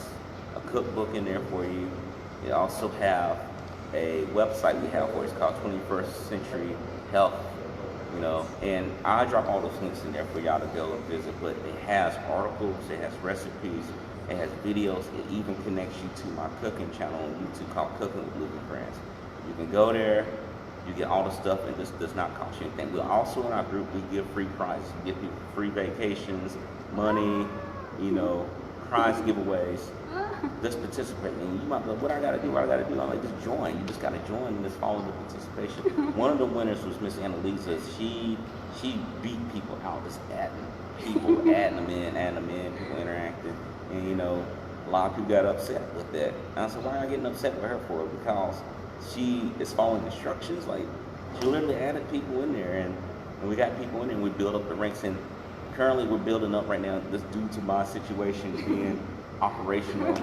[SPEAKER 1] a cookbook in there for you. It also have a website we have where it's called 21st Century Health, you know, and I drop all those links in there for y'all to go and visit. But it has articles, it has recipes, it has videos. It even connects you to my cooking channel on YouTube called Cooking with Luke and Friends. You can go there, you get all the stuff, and this does not cost you anything. But also in our group, we give free prizes. We give people free vacations, money, you know, prize giveaways. Just participate. And you might be like, what I gotta do? What I gotta do? I'm like, just join. You just gotta join and just follow the participation. One of the winners was Miss Annalisa. She beat people out, just adding people, adding them in, people interacting. And you know, a lot of people got upset with that. And I said, why are you getting upset with her for it? Because she is following instructions. Like, she literally added people in there, and we got people in there, and we build up the ranks. And currently we're building up right now, just due to my situation being operational.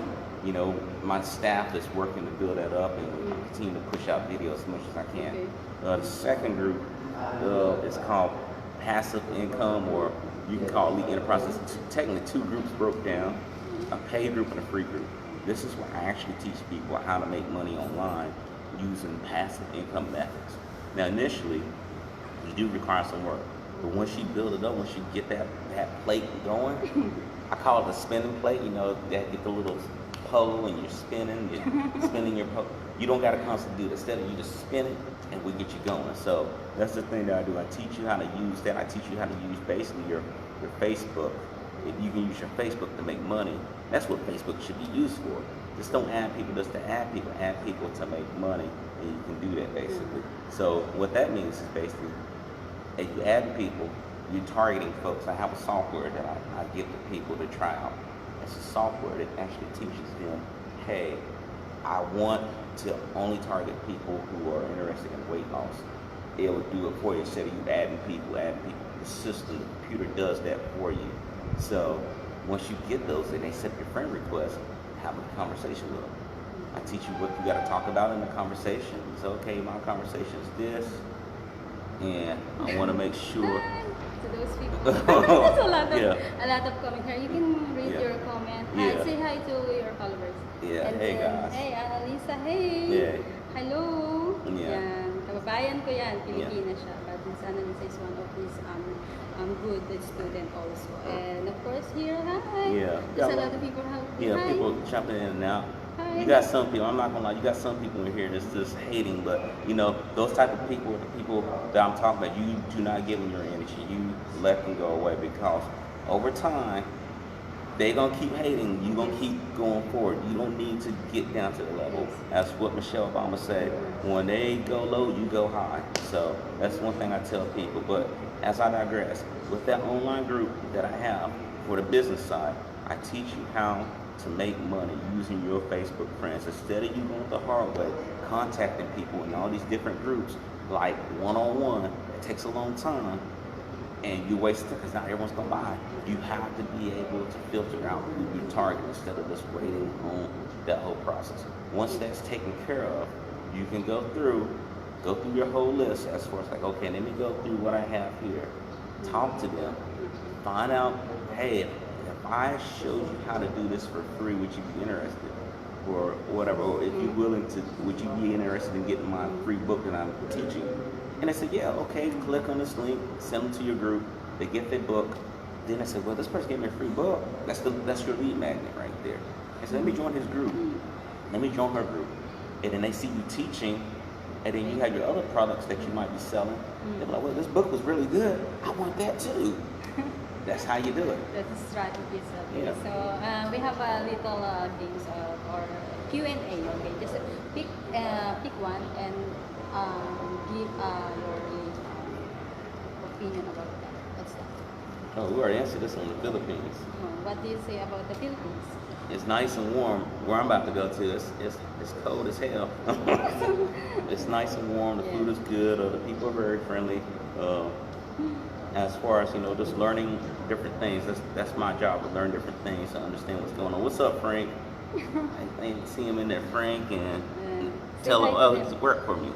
[SPEAKER 1] You know, my staff is working to build that up, and we continue to push out videos as much as I can.
[SPEAKER 2] Okay.
[SPEAKER 1] The second group is called passive income, or you can call it Elite Enterprise. It's technically two groups broke down, a paid group and a free group. This is where I actually teach people how to make money online using passive income methods. Now, initially, you do require some work, but once you build it up, once you get that plate going, I call it the spinning plate. You know, that get the little pole and you're spinning your pole. You don't got to constantly do it. Instead, you just spin it and we get you going. So that's the thing that I do. I teach you how to use that. I teach you how to use basically your Facebook. If you can use your Facebook to make money, that's what Facebook should be used for. Just don't add people just to add people to make money, and you can do that basically. So what that means is basically, if you add people, you're targeting folks. I have a software that I give to people to try out. It's a software that actually teaches them, hey, I want to only target people who are interested in weight loss. It will do it for you instead of you adding people. The system, the computer does that for you. So once you get those and they accept your friend request, have a conversation with them. I teach you what you got to talk about in the conversation. So, okay, my conversation is this, and I want to make sure.
[SPEAKER 2] To those people. There's a lot of comment here. You can read
[SPEAKER 1] Yeah.
[SPEAKER 2] your comment.
[SPEAKER 1] Yeah.
[SPEAKER 2] Hi, say hi to your followers.
[SPEAKER 1] Yeah,
[SPEAKER 2] And
[SPEAKER 1] hey
[SPEAKER 2] then,
[SPEAKER 1] guys.
[SPEAKER 2] Hey, Annalisa, hey.
[SPEAKER 1] Yeah.
[SPEAKER 2] Hello.
[SPEAKER 1] Yeah.
[SPEAKER 2] Yan. Kababayan ko yan. Pilipina siya. But Miss Annalisa is one of his good student also. And of course here, hi.
[SPEAKER 1] Yeah.
[SPEAKER 2] There's a lot of people.
[SPEAKER 1] Yeah,
[SPEAKER 2] Hi.
[SPEAKER 1] people jumping in and out.
[SPEAKER 2] Hi.
[SPEAKER 1] You got some people, I'm not gonna lie, you got some people in here that's just hating, but you know, those type of people, the people that I'm talking about, you do not give them your energy. You let them go away, because over time, they gonna keep hating, you gonna keep going forward. You don't need to get down to the level. That's what Michelle Obama said. When they go low, you go high. So that's one thing I tell people. But as I digress, with that online group that I have for the business side, I teach you how to make money using your Facebook friends. Instead of you going the hard way, contacting people in all these different groups, like one-on-one, it takes a long time, and you waste it because not everyone's gonna buy. You have to be able to filter out who you target instead of just waiting on that whole process. Once that's taken care of, you can go through your whole list as far as like, okay, let me go through what I have here. Talk to them, find out, hey, if I showed you how to do this for free, would you be interested? Or whatever, or if you're willing to, would you be interested in getting my free book that I'm teaching? And they said, yeah, okay, click on this link, send them to your group, they get their book. Then I said, well, this person gave me a free book. That's your lead magnet right there. I said, let me join his group. Let me join her group. And then they see you teaching, and then you have your other products that you might be selling. They're like, well, this book was really good. I want that too. That's how you do it.
[SPEAKER 2] That's the strategies. Okay.
[SPEAKER 1] Yeah.
[SPEAKER 2] So we have a little games or Q&A. Okay, just pick one and give your opinion about that. What's that?
[SPEAKER 1] Oh, we already answered this on the Philippines.
[SPEAKER 2] What do you say about the Philippines?
[SPEAKER 1] It's nice and warm. Where I'm about to go to, it's cold as hell. It's nice and warm. The food is good. The people are very friendly. As far as, you know, just learning different things. That's my job, to learn different things, to understand what's going on. What's up, Frank? I didn't see him in there, Frank, and tell him, oh, he used to work for me.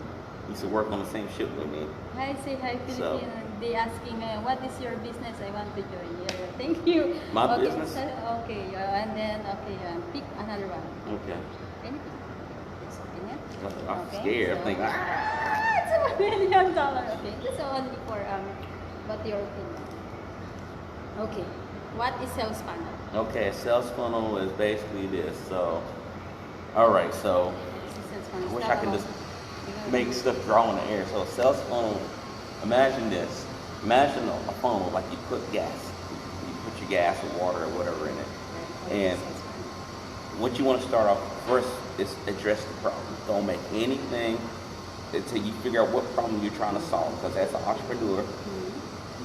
[SPEAKER 1] He used to work on the same ship with me.
[SPEAKER 2] Hi, say hi, Filipino.
[SPEAKER 1] So,
[SPEAKER 2] They asking, what is your business? I want to join. Yeah, thank you.
[SPEAKER 1] My
[SPEAKER 2] okay,
[SPEAKER 1] business?
[SPEAKER 2] Okay, and then, pick another one.
[SPEAKER 1] Okay.
[SPEAKER 2] Anything. It's opinion.
[SPEAKER 1] I'm
[SPEAKER 2] Okay,
[SPEAKER 1] scared.
[SPEAKER 2] so-
[SPEAKER 1] I think,
[SPEAKER 2] It's $1 million. Okay, so only for, what your opinion? Okay, what is sales funnel?
[SPEAKER 1] okay, a sales funnel is basically this. So, all right, so
[SPEAKER 2] This is sales funnel.
[SPEAKER 1] I wish
[SPEAKER 2] Start
[SPEAKER 1] I could
[SPEAKER 2] about-
[SPEAKER 1] just make stuff draw in the air. So a sales funnel, imagine this. Imagine a funnel like you put gas. You put your gas or water or whatever in it. And what you want to start off first is address the problem. Don't make anything until you figure out what problem you're trying to solve. Because as an entrepreneur,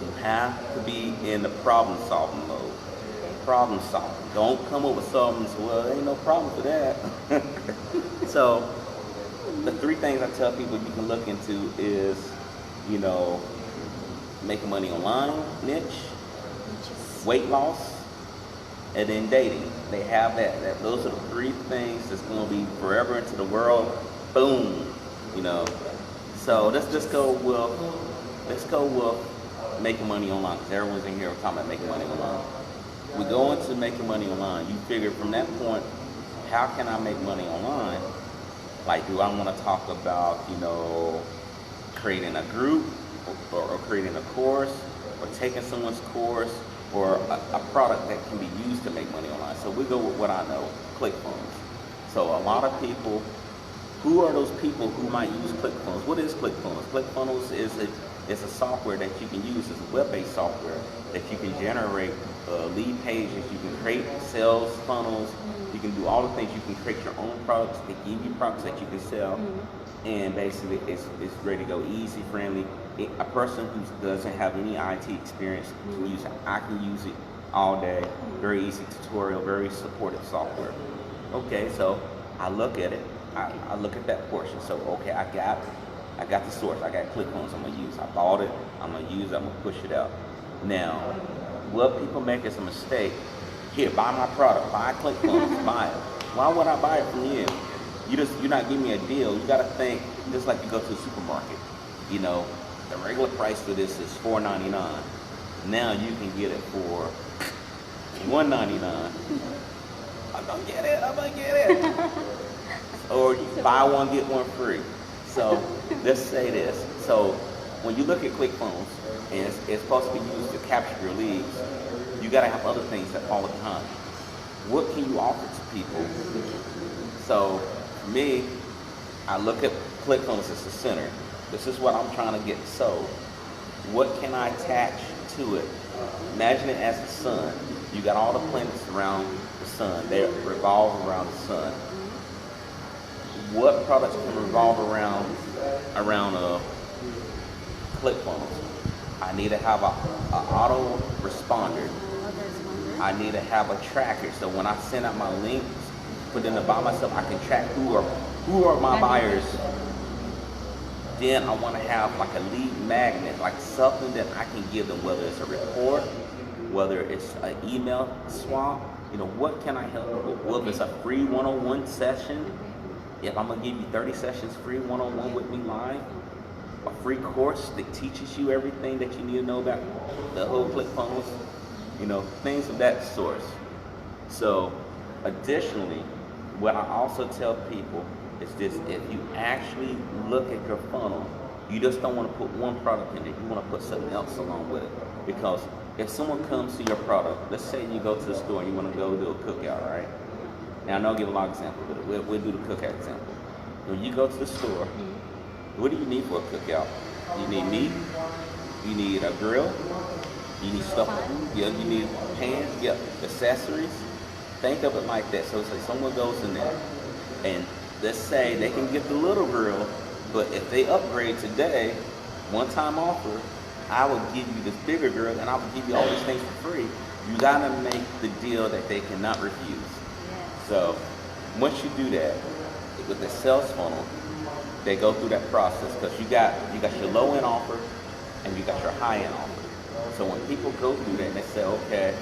[SPEAKER 1] you have to be in the problem solving mode. Problem solving. Don't come up with something and say, well, there ain't no problem for that. So the three things I tell people you can look into is, making money online niche, weight loss, and then dating. They have that. Those are the three things that's going to be forever into the world. Boom. So let's go with making money online, because everyone's in here talking about making money online. We go into making money online. You figure from that point, how can I make money online? Like, do I want to talk about, creating a group or creating a course or taking someone's course or a product that can be used to make money online? So we go with what I know, ClickFunnels. So a lot of people, who are those people who might use ClickFunnels? What is ClickFunnels? ClickFunnels is a software that you can use. It's a web-based software that you can generate lead pages, you can create sales funnels, you can do all the things. You can create your own products. They give you products that you can sell, and basically it's ready to go, easy, friendly. A person who doesn't have any IT experience can use it. I can use it all day. Very easy tutorial, very supportive software. Okay, so I look at it. I look at that portion. So okay, I got the source. I got ClickFunnels I'm gonna use. I bought it. I'm gonna use it. I'm gonna push it out. Now, what people make is a mistake. Here, buy my product. Buy ClickFunnels. Buy it. Why would I buy it from you? You're not giving me a deal. You gotta think just like you go to a supermarket. The regular price for this is $4.99. Now you can get it for $1.99. I'm gonna get it. Or you buy one, get one free. So let's say this. So when you look at ClickFunnels, and it's supposed to be used to capture your leads, you got to have other things that follow behind. What can you offer to people? So for me, I look at ClickFunnels as the center. This is what I'm trying to get sold. What can I attach to it? Imagine it as the sun. You got all the planets around the sun. They revolve around the sun. What products can revolve around ClickFunnels? I need to have a auto responder. I need to have a tracker. So when I send out my links, put them to buy myself, I can track who are my buyers. Then I want to have like a lead magnet, like something that I can give them, whether it's a report, whether it's an email swap. What can I help them with? Well, if it's a free one-on-one session, if I'm gonna give you 30 sessions free one-on-one with me live, a free course that teaches you everything that you need to know about the whole ClickFunnels, things of that sort. So additionally, what I also tell people is this: if you actually look at your funnel, you just don't want to put one product in it, you want to put something else along with it. Because if someone comes to your product, let's say you go to the store and you want to go do a cookout, right? Now I know I'll give a lot of examples, but we'll do the cookout example. When you go to the store, what do you need for a cookout? You need meat, you need a grill, you need stuff, you need pans, accessories. Think of it like that. So say someone goes in there and let's say they can get the little grill, but if they upgrade today, one-time offer, I will give you this bigger grill and I will give you all these things for free. You gotta make the deal that they cannot refuse. So once you do that with the sales funnel, they go through that process because you got your low end offer and you got your high end offer. So when people go through that and they say, okay,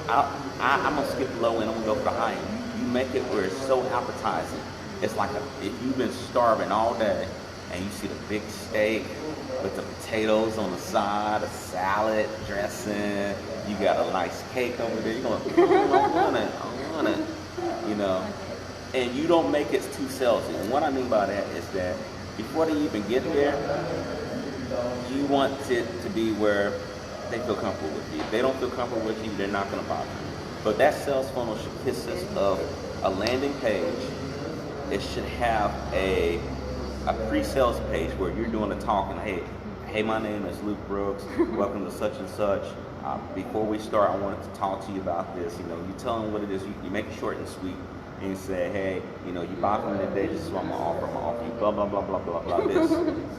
[SPEAKER 1] I'm gonna skip the low end, I'm gonna go for the high end. You make it where it's so appetizing. It's like if you've been starving all day and you see the big steak with the potatoes on the side, a salad, dressing, you got a nice cake over there, you're going, I want it. And you don't make it too salesy. And what I mean by that is that before they even get there, you want it to be where they feel comfortable with you. If they don't feel comfortable with you, they're not going to bother you. But that sales funnel should consist of a landing page. It should have a pre-sales page where you're doing the talking. Hey, my name is Luke Brooks. Welcome to such and such. Before we start, I wanted to talk to you about this. You tell them what it is. You make it short and sweet, and you say, hey, you buy from me today. This is what I'm gonna offer. I'm gonna offer you blah blah blah blah blah blah. This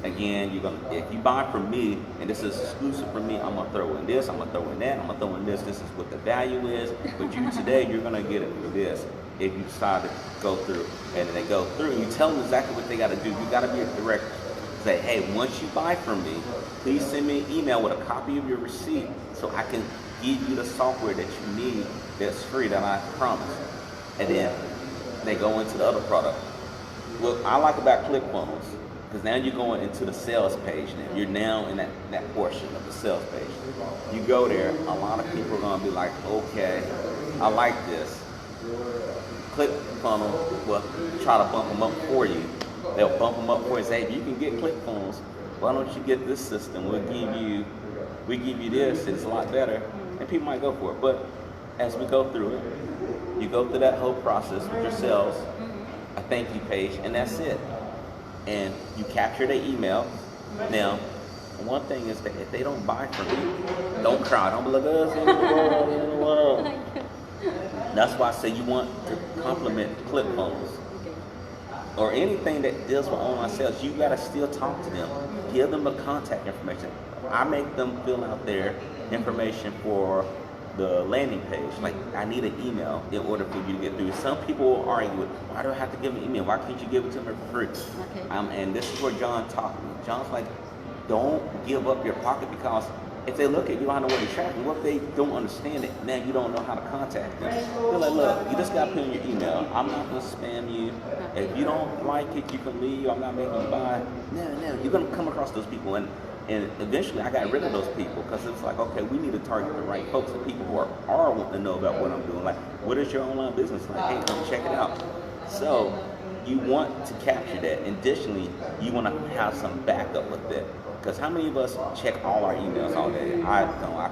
[SPEAKER 1] again, if you buy from me, and this is exclusive for me, I'm gonna throw in this. I'm gonna throw in that. I'm gonna throw in this. This is what the value is. But today, you're gonna get it for this. If you decide to go through, and they go through, you tell them exactly what they got to do. You got to be a direct. Say, hey, once you buy from me, please send me an email with a copy of your receipt so I can give you the software that you need that's free that I promised. And then they go into the other product. What I like about ClickFunnels, because now you're going into the sales page now. You're now in that portion of the sales page. You go there, a lot of people are going to be like, okay, I like this. ClickFunnels will try to bump them up for you. They'll bump them up for you and say, hey, if you can get ClickFunnels, why don't you get this system? We give you this, it's a lot better. And people might go for it. But as we go through it, you go through that whole process with your sales, a thank you page, and that's it. And you capture their email. Now, one thing is that if they don't buy from you, don't cry. Don't be like, oh, that's why I say you want to complement ClickFunnels. Or anything that deals with online sales, you gotta still talk to them. Give them the contact information. I make them fill out their information for the landing page. Like, I need an email in order for you to get through. Some people will argue with, why do I have to give an email? Why can't you give it to me for free?
[SPEAKER 2] Okay.
[SPEAKER 1] And this is where John taught me. John's like, don't give up your pocket, because if they look at you, I don't know what they're tracking. What if they don't understand it? Now you don't know how to contact them. They're like, look, you just got to put in your email. I'm not going to spam you. If you don't like it, you can leave. I'm not making you buy. No, you're going to come across those people. And eventually I got rid of those people, because it's like, okay, we need to target the right folks, the people who are wanting to know about what I'm doing. Like, what is your online business? Like, hey, come check it out. So you want to capture that. Additionally, you want to have some backup with that. Because how many of us check all our emails all day? I don't.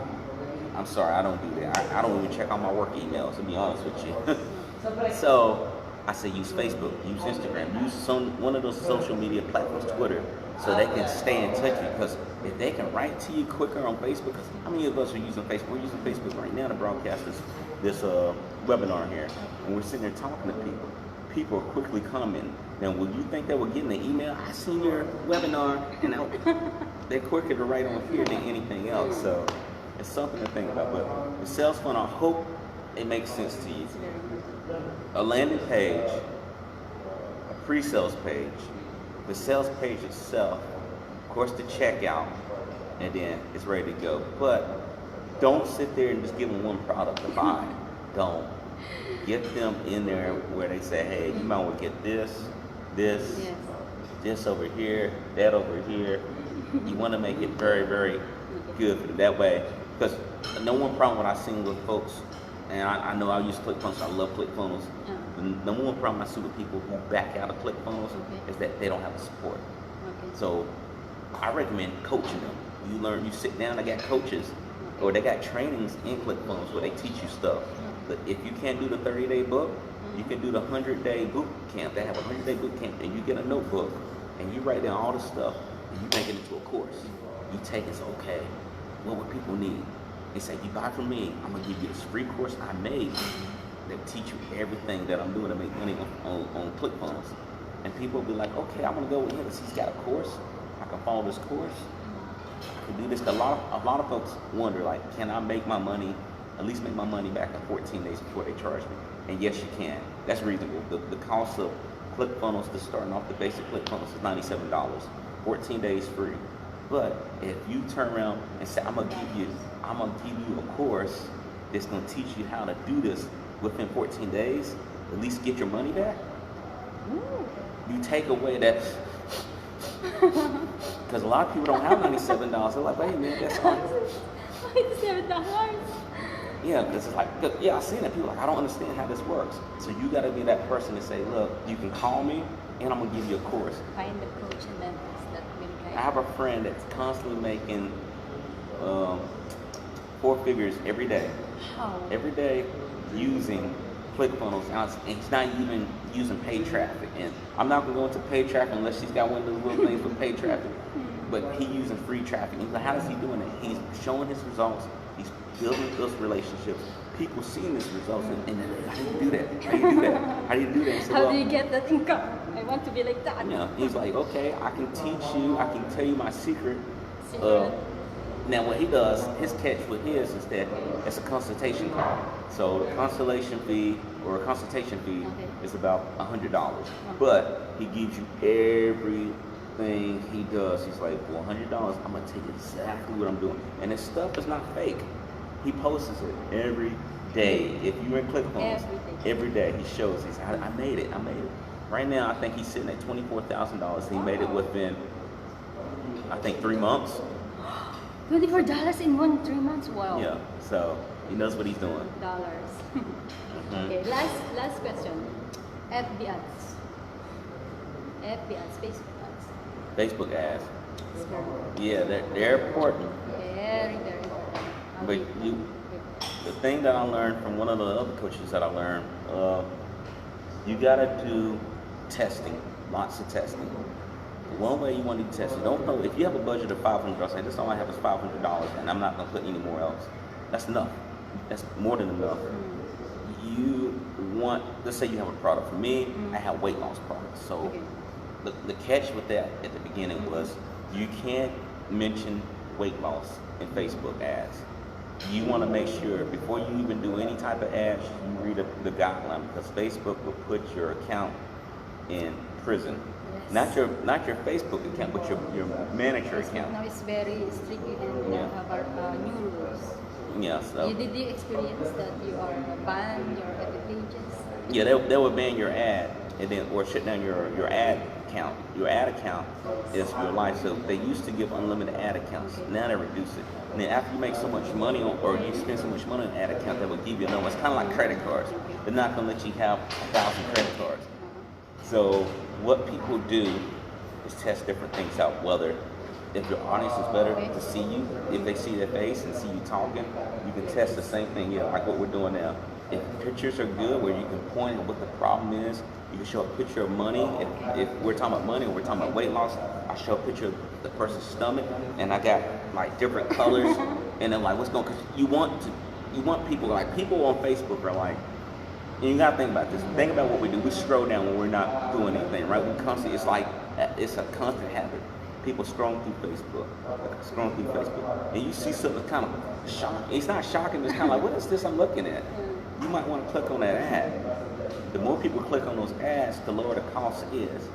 [SPEAKER 1] I'm sorry, I don't do that. I don't even check all my work emails, to be honest with you. So I say use Facebook, use Instagram, use one of those social media platforms, Twitter, so they can stay in touch with you. Because if they can write to you quicker on Facebook, because how many of us are using Facebook? We're using Facebook right now to broadcast this webinar here, and we're sitting there talking to people. People are quickly commenting. Now, would you think they were getting an email? I seen your webinar, and they're quicker to write on here than anything else. So it's something to think about. But the sales funnel, I hope it makes sense to you. A landing page, a pre-sales page, the sales page itself, of course the checkout, and then it's ready to go. But don't sit there and just give them one product to buy. Don't. Get them in there where they say, hey, you might want to get this, this over here, that over here. You want to make it very, very good for them. That way, because the number one problem what I've seen with folks, and I know I use ClickFunnels, I love ClickFunnels. The number one problem I see with people who back out of ClickFunnels is that they don't have the support. So I recommend coaching them. You sit down, they got coaches, or they got trainings in ClickFunnels where they teach you stuff. But if you can't do the 30-day book, you can do the 100-day boot camp. They have a 100-day boot camp, and you get a notebook, and you write down all the stuff, and you make it into a course. You take it, okay, what would people need? They say, you buy from me, I'm gonna give you this free course I made that teach you everything that I'm doing to make money on ClickFunnels. And people will be like, okay, I'm gonna go with him because he's got a course. I can follow this course. I can do this. A lot of folks wonder, like, can I make my money, at least make my money back in 14 days before they charge me? And yes, you can. That's reasonable. The cost of ClickFunnels, just starting off the basic ClickFunnels, is $97. 14 days free. But if you turn around and say, I'm gonna give you a course that's gonna teach you how to do this within 14 days, at least get your money back. You take away that, because a lot of people don't have $97. They're like, hey man, that's hard.
[SPEAKER 2] $97?
[SPEAKER 1] Yeah, because it's like, yeah, I've seen it. People are like, I don't understand how this works. So you got to be that person to say, look, you can call me, and I'm gonna give you a course.
[SPEAKER 2] Find the coach and then that will guide.
[SPEAKER 1] I have a friend that's constantly making 4 figures every day.
[SPEAKER 2] How?
[SPEAKER 1] Every day using ClickFunnels, and he's not even using paid traffic. And I'm not gonna go into paid traffic unless he's got one of those little things for paid traffic. But he's using free traffic. And he's like, how is he doing it? He's showing his results. building those relationships. People seeing these results, and then, how do you do that? How do you do that? How do you do that? And so,
[SPEAKER 2] How do you get that income? I want to be like that.
[SPEAKER 1] he's like, okay, I can teach you. I can tell you my secret.
[SPEAKER 2] Secret.
[SPEAKER 1] Now, what he does, his catch with his is that it's a consultation call. So the consultation fee or a consultation fee is about $100, but he gives you everything he does. He's like, well, $100, I'm gonna tell you exactly what I'm doing, and his stuff is not fake. He posts it every day. If you're in ClickFunnels, every day he shows. He says, I made it. Right now, I think he's sitting at $24,000. He made it within, I think, 3 months.
[SPEAKER 2] $24 in 3 months? Wow.
[SPEAKER 1] Yeah, so he knows what he's doing.
[SPEAKER 2] Dollars. Okay, last question. FB ads. FB ads, Facebook ads.
[SPEAKER 1] Facebook ads.
[SPEAKER 2] It's very important.
[SPEAKER 1] Yeah, they're important.
[SPEAKER 2] Very, very important.
[SPEAKER 1] But the thing that I learned from one of the other coaches that I learned, you gotta do testing, lots of testing. One way you want to do testing, don't know if you have a budget of $500. Say this all I have is $500, and I'm not gonna put any more else. That's enough. That's more than enough. You want, let's say you have a product. For me, I have weight loss products. So the catch with that at the beginning was you can't mention weight loss in Facebook ads. You want to make sure before you even do any type of ads, you read the guideline, because Facebook will put your account in prison. Not your Facebook account, but your manager account.
[SPEAKER 2] Now it's very strict and have our new rules.
[SPEAKER 1] Yeah, so.
[SPEAKER 2] Did you experience that you are banned your FB pages?
[SPEAKER 1] Yeah, they would ban your ad, and then or shut down your ad account. Your ad account is your life. So they used to give unlimited ad accounts. Now they reduce it. And then after you make so much money or you spend so much money on an ad account, they will give you a number. It's kind of like credit cards. They're not going to let you have 1,000 credit cards. So what people do is test different things out. Whether if your audience is better to see you, if they see their face and see you talking, you can test the same thing here, like what we're doing now. If pictures are good, where you can point at what the problem is, you can show a picture of money. If we're talking about money or we're talking about weight loss, I show a picture of the person's stomach, and I got like different colors, and then like what's going? Because you want people, like people on Facebook are like, and you gotta think about this. Think about what we do. We scroll down when we're not doing anything, right? We constantly, it's a constant habit. People scrolling through Facebook, and you see something kind of shocking. It's not shocking. It's kind of like, what is this I'm looking at? You might want to click on that ad. The more people click on those ads, the lower the cost is.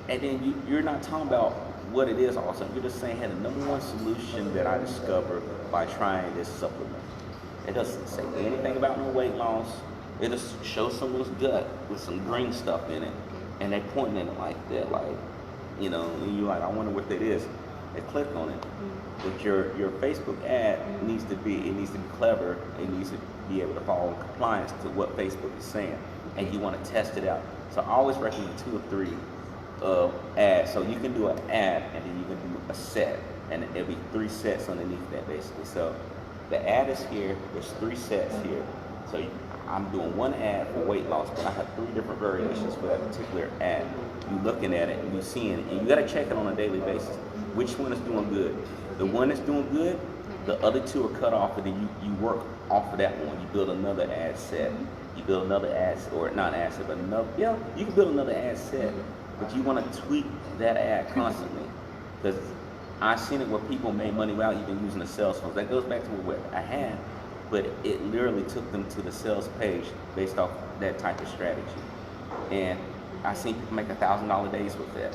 [SPEAKER 1] And then you're not talking about what it is also. You're just saying, hey, the number one solution that I discovered by trying this supplement. It doesn't say anything about no weight loss. It just shows someone's gut with some green stuff in it. And they point at it like that, like, and you're like, I wonder what that is. They click on it. But your Facebook ad needs to be clever. It needs to be able to follow in compliance to what Facebook is saying. And you want to test it out. So I always recommend 2 or 3 ads. So you can do an ad and then you can do a set. And there'll be 3 sets underneath that basically. So the ad is here, there's 3 sets here. So I'm doing 1 ad for weight loss, but I have 3 different variations for that particular ad. You're looking at it and you're seeing it, and you gotta check it on a daily basis. Which one is doing good? The one that's doing good, the other 2 are cut off, and then you work off of that one. You build another ad set. You build another ad, or not ad set, but another, you can build another ad set, but you wanna tweak that ad constantly. Because I've seen it where people made money without even using the sales funnels. That goes back to what I had, but it literally took them to the sales page based off that type of strategy. And I've seen people make $1,000 days with that.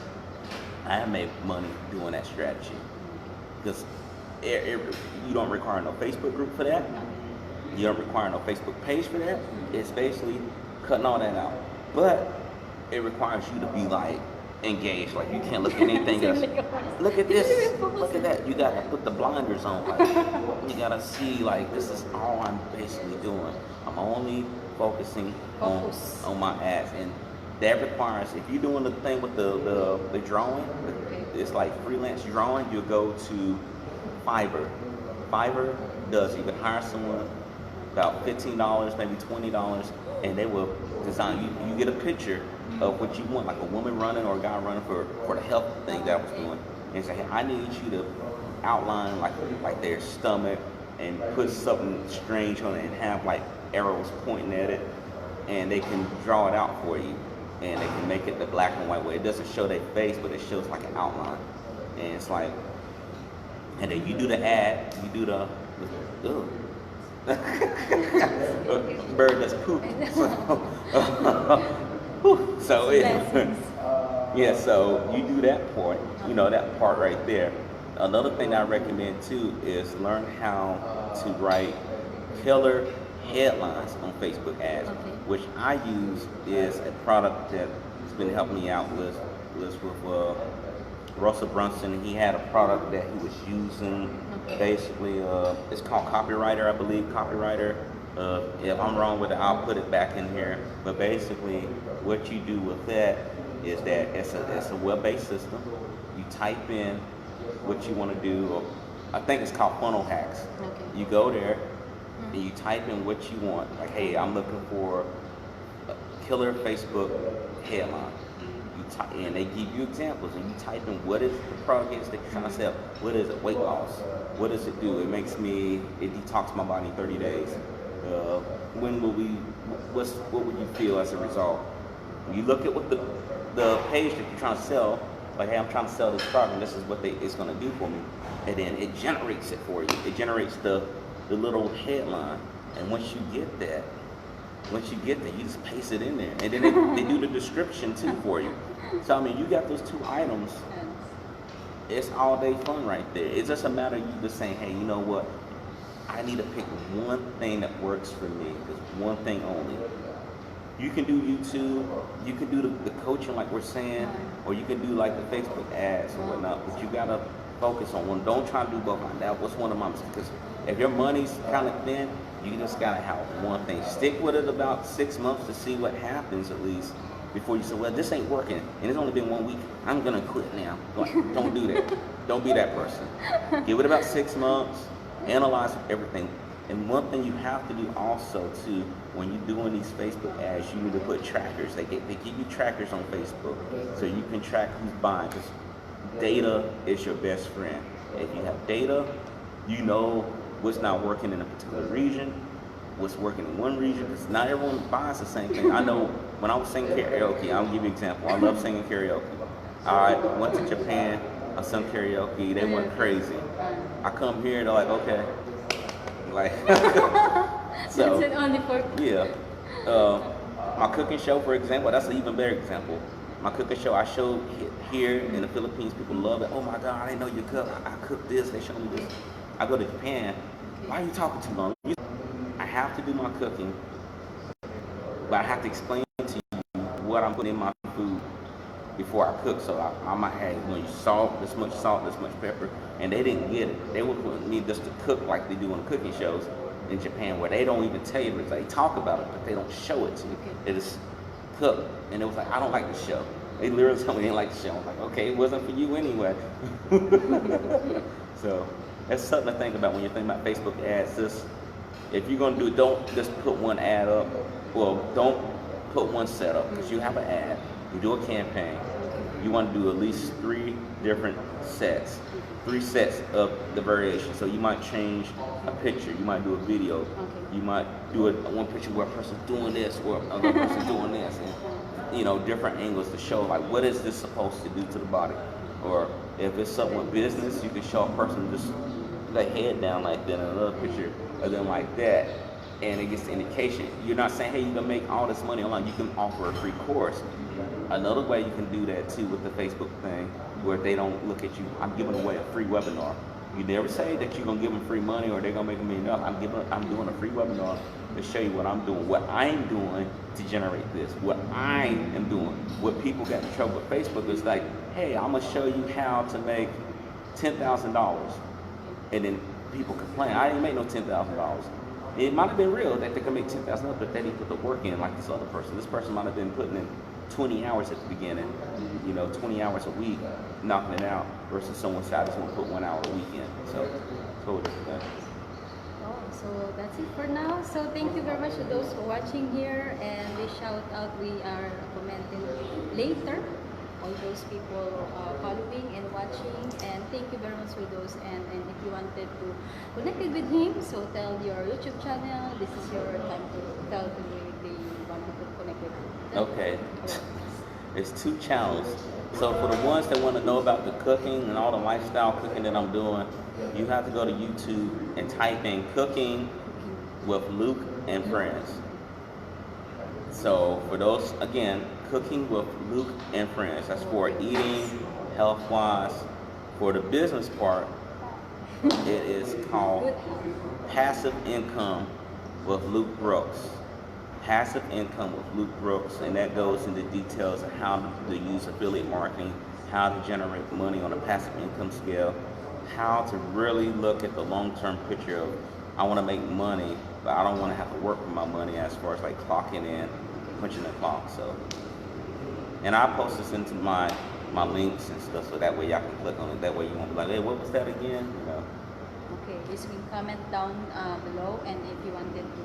[SPEAKER 1] I have made money doing that strategy. Because you don't require no Facebook group for that. You don't require no Facebook page for that. It's basically cutting all that out. But it requires you to be like engaged. Like you can't look at anything else. Look at this. Look at that. You gotta put the blinders on. Like you gotta see like this is all I'm basically doing. I'm only focusing on my ads, and that requires, if you're doing the thing with the drawing, it's like freelance drawing, you go to Fiverr. Fiverr does, you can hire someone about $15, maybe $20, and they will design, you get a picture of what you want, like a woman running or a guy running for the health thing that I was doing, and say, hey, I need you to outline like their stomach, and put something strange on it and have like arrows pointing at it, and they can draw it out for you, and they can make it the black and white way. It doesn't show their face, but it shows like an outline, and it's like, and then you do the ad, you do the ugh. Bird that's poop. So yeah, so you do that part, that part right there. Another thing I recommend too is learn how to write killer headlines on Facebook ads, which I use is a product that has been helping me out with Russell Brunson. He had a product that he was using. Basically, it's called Copywriter, I believe. Copywriter. If I'm wrong with it, I'll put it back in here. But basically, what you do with that is that it's a web-based system. You type in what you want to do. Or I think it's called Funnel Hacks. You go there and you type in what you want. Like, hey, I'm looking for a killer Facebook headline. And they give you examples, and you type in what is the product is that you're trying to sell. What is it? Weight loss. What does it do? It detox my body in 30 days. What would you feel as a result? You look at what the page that you're trying to sell, like, hey, I'm trying to sell this product, and this is what it's going to do for me. And then it generates it for you. It generates the little headline. And once you get that, you just paste it in there. And then they do the description too for you. So, I mean, you got those two items. It's all day fun right there. It's just a matter of you just saying, hey, you know what? I need to pick one thing that works for me. Just one thing only. You can do YouTube. You can do the coaching like we're saying. Or you can do like the Facebook ads and whatnot. But you got to focus on one. Don't try to do both. That was one of my mistakes. Because if your money's kind of thin, you just gotta have one thing. Stick with it about 6 months to see what happens at least before you say, well, this ain't working, and it's only been 1 week. I'm gonna quit now. Don't do that. Don't be that person. Give it about 6 months. Analyze everything. And one thing you have to do also too, when you're doing these Facebook ads, you need to put trackers. They give you trackers on Facebook, so you can track who's buying. Because data is your best friend. If you have data, you know what's not working in a particular region, what's working in one region, because not everyone buys the same thing. I know when I was singing karaoke, I'll give you an example. I love singing karaoke. I went to Japan, I sung karaoke, they went crazy. I come here, they're like, okay. Like, so,
[SPEAKER 2] that's it only for
[SPEAKER 1] yeah. My cooking show, for example, that's an even better example. My cooking show, I showed here in the Philippines, people love it. Oh my God, I didn't know you cook. I cooked this, they showed me this. I go to Japan, why are you talking too long? I have to do my cooking, but I have to explain to you what I'm putting in my food before I cook. So I might have salt, this much pepper, and they didn't get it. They would want me just to cook like they do on cooking shows in Japan, where they don't even tell you. They talk about it, but they don't show it to you. They just cook, and it was like, I don't like the show. They literally told me they didn't like the show. I'm like, okay, it wasn't for you anyway. So that's something to think about when you're thinking about Facebook ads. If you're going to do it, don't just put one ad up. Well, don't put one setup, because you have an ad, you do a campaign. You want to do at least 3 different sets. 3 sets of the variation. So you might change a picture, you might do a video, you might do one picture where a person's doing this, or another person doing this, and different angles to show like what is this supposed to do to the body. Or if it's something with business, you can show a person just the head down like that, and another picture of them like that, and it gets the indication. You're not saying, hey, you can make all this money online. You can offer a free course. Another way you can do that too with the Facebook thing, where they don't look at you. I'm giving away a free webinar. You never say that you're gonna give them free money or they're gonna make $1 million. I'm doing a free webinar to show you what I'm doing, what I'm doing to generate this, what I am doing. What people got in trouble with Facebook is like, hey, I'm gonna show you how to make $10,000, and then people complain, I didn't make no $10,000. It might have been real that they could make $10,000, but they didn't put the work in like this other person. This person might have been putting in 20 hours at the beginning, 20 hours a week, knocking it out, versus someone who just want to put 1 hour a week in. So, totally different.
[SPEAKER 2] So that's it for now. So thank you very much to those who are watching here, and we shout out, we are commenting later, all those people following and watching, and thank you very much channels with those, and if you wanted to connect it with him, so tell your YouTube channel. This is your time to tell to the one who could connect with you.
[SPEAKER 1] Okay. It's 2 channels. So for the ones that want to know about the cooking and all the lifestyle cooking that I'm doing, you have to go to YouTube and type in cooking with Luke and friends. So for those, again, cooking with Luke and friends. That's for eating, health-wise. For the business part, it is called Passive Income with Luke Brooks. Passive Income with Luke Brooks, and that goes into details of how to use affiliate marketing, how to generate money on a passive income scale, how to really look at the long-term picture of, I want to make money, but I don't want to have to work for my money as far as like clocking in, punching the clock. So, and I post this into my links and stuff, so that way y'all can click on it. That way you won't be like, hey, what was that again? You know.
[SPEAKER 2] Okay, just comment down below, and if you wanted to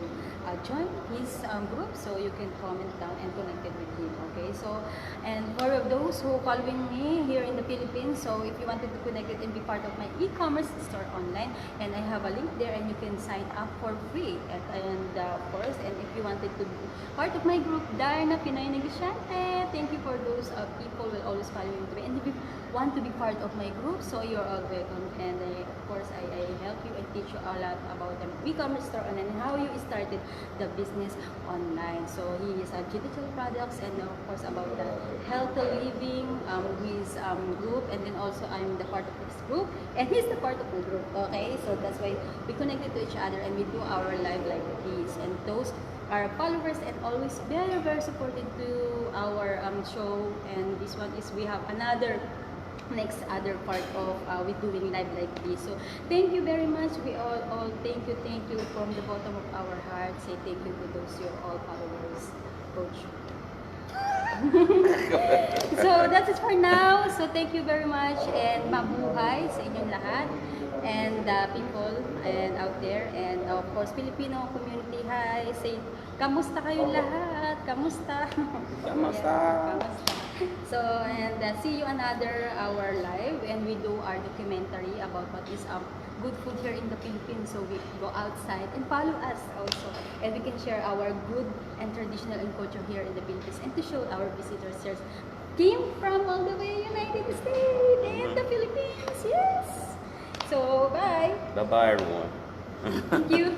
[SPEAKER 2] join his group, so you can comment down and connect it with him. Okay, so and for those who following me here in the Philippines, so if you wanted to connect it and be part of my e-commerce store online, and I have a link there, and you can sign up for free. And of course, and if you wanted to be part of my group, Darna Pinoy Negosyante, thank you for those people will always following me. And if you want to be part of my group, so you're all welcome. And of course, I help you and teach you a lot about the e-commerce store online and how you started the business online. So he is a digital products, and of course about the healthy living, his group, and then also I'm the part of his group, and he's the part of the group. Okay, so that's why we connected to each other, and we do our live like this. And those are followers and always very supportive to our show. And this one is we have another next other part of we doing live like this. So thank you very much. We all thank you from the bottom of our heart. Say thank you to those your all followers, coach. So that's it for now. So thank you very much, and mabuhay sa inyong lahat, and people and out there, and of course Filipino community. Hi, say kamusta kayong lahat? Kamusta?
[SPEAKER 1] Kamusta?
[SPEAKER 2] Yeah, kamusta? So, and see you another hour live, and we do our documentary about what is good food here in the Philippines. So we go outside and follow us also, and we can share our good and traditional and culture here in the Philippines, and to show our visitors here came from all the way United States and the Philippines. Yes. So bye.
[SPEAKER 1] Bye bye everyone.
[SPEAKER 2] Thank you.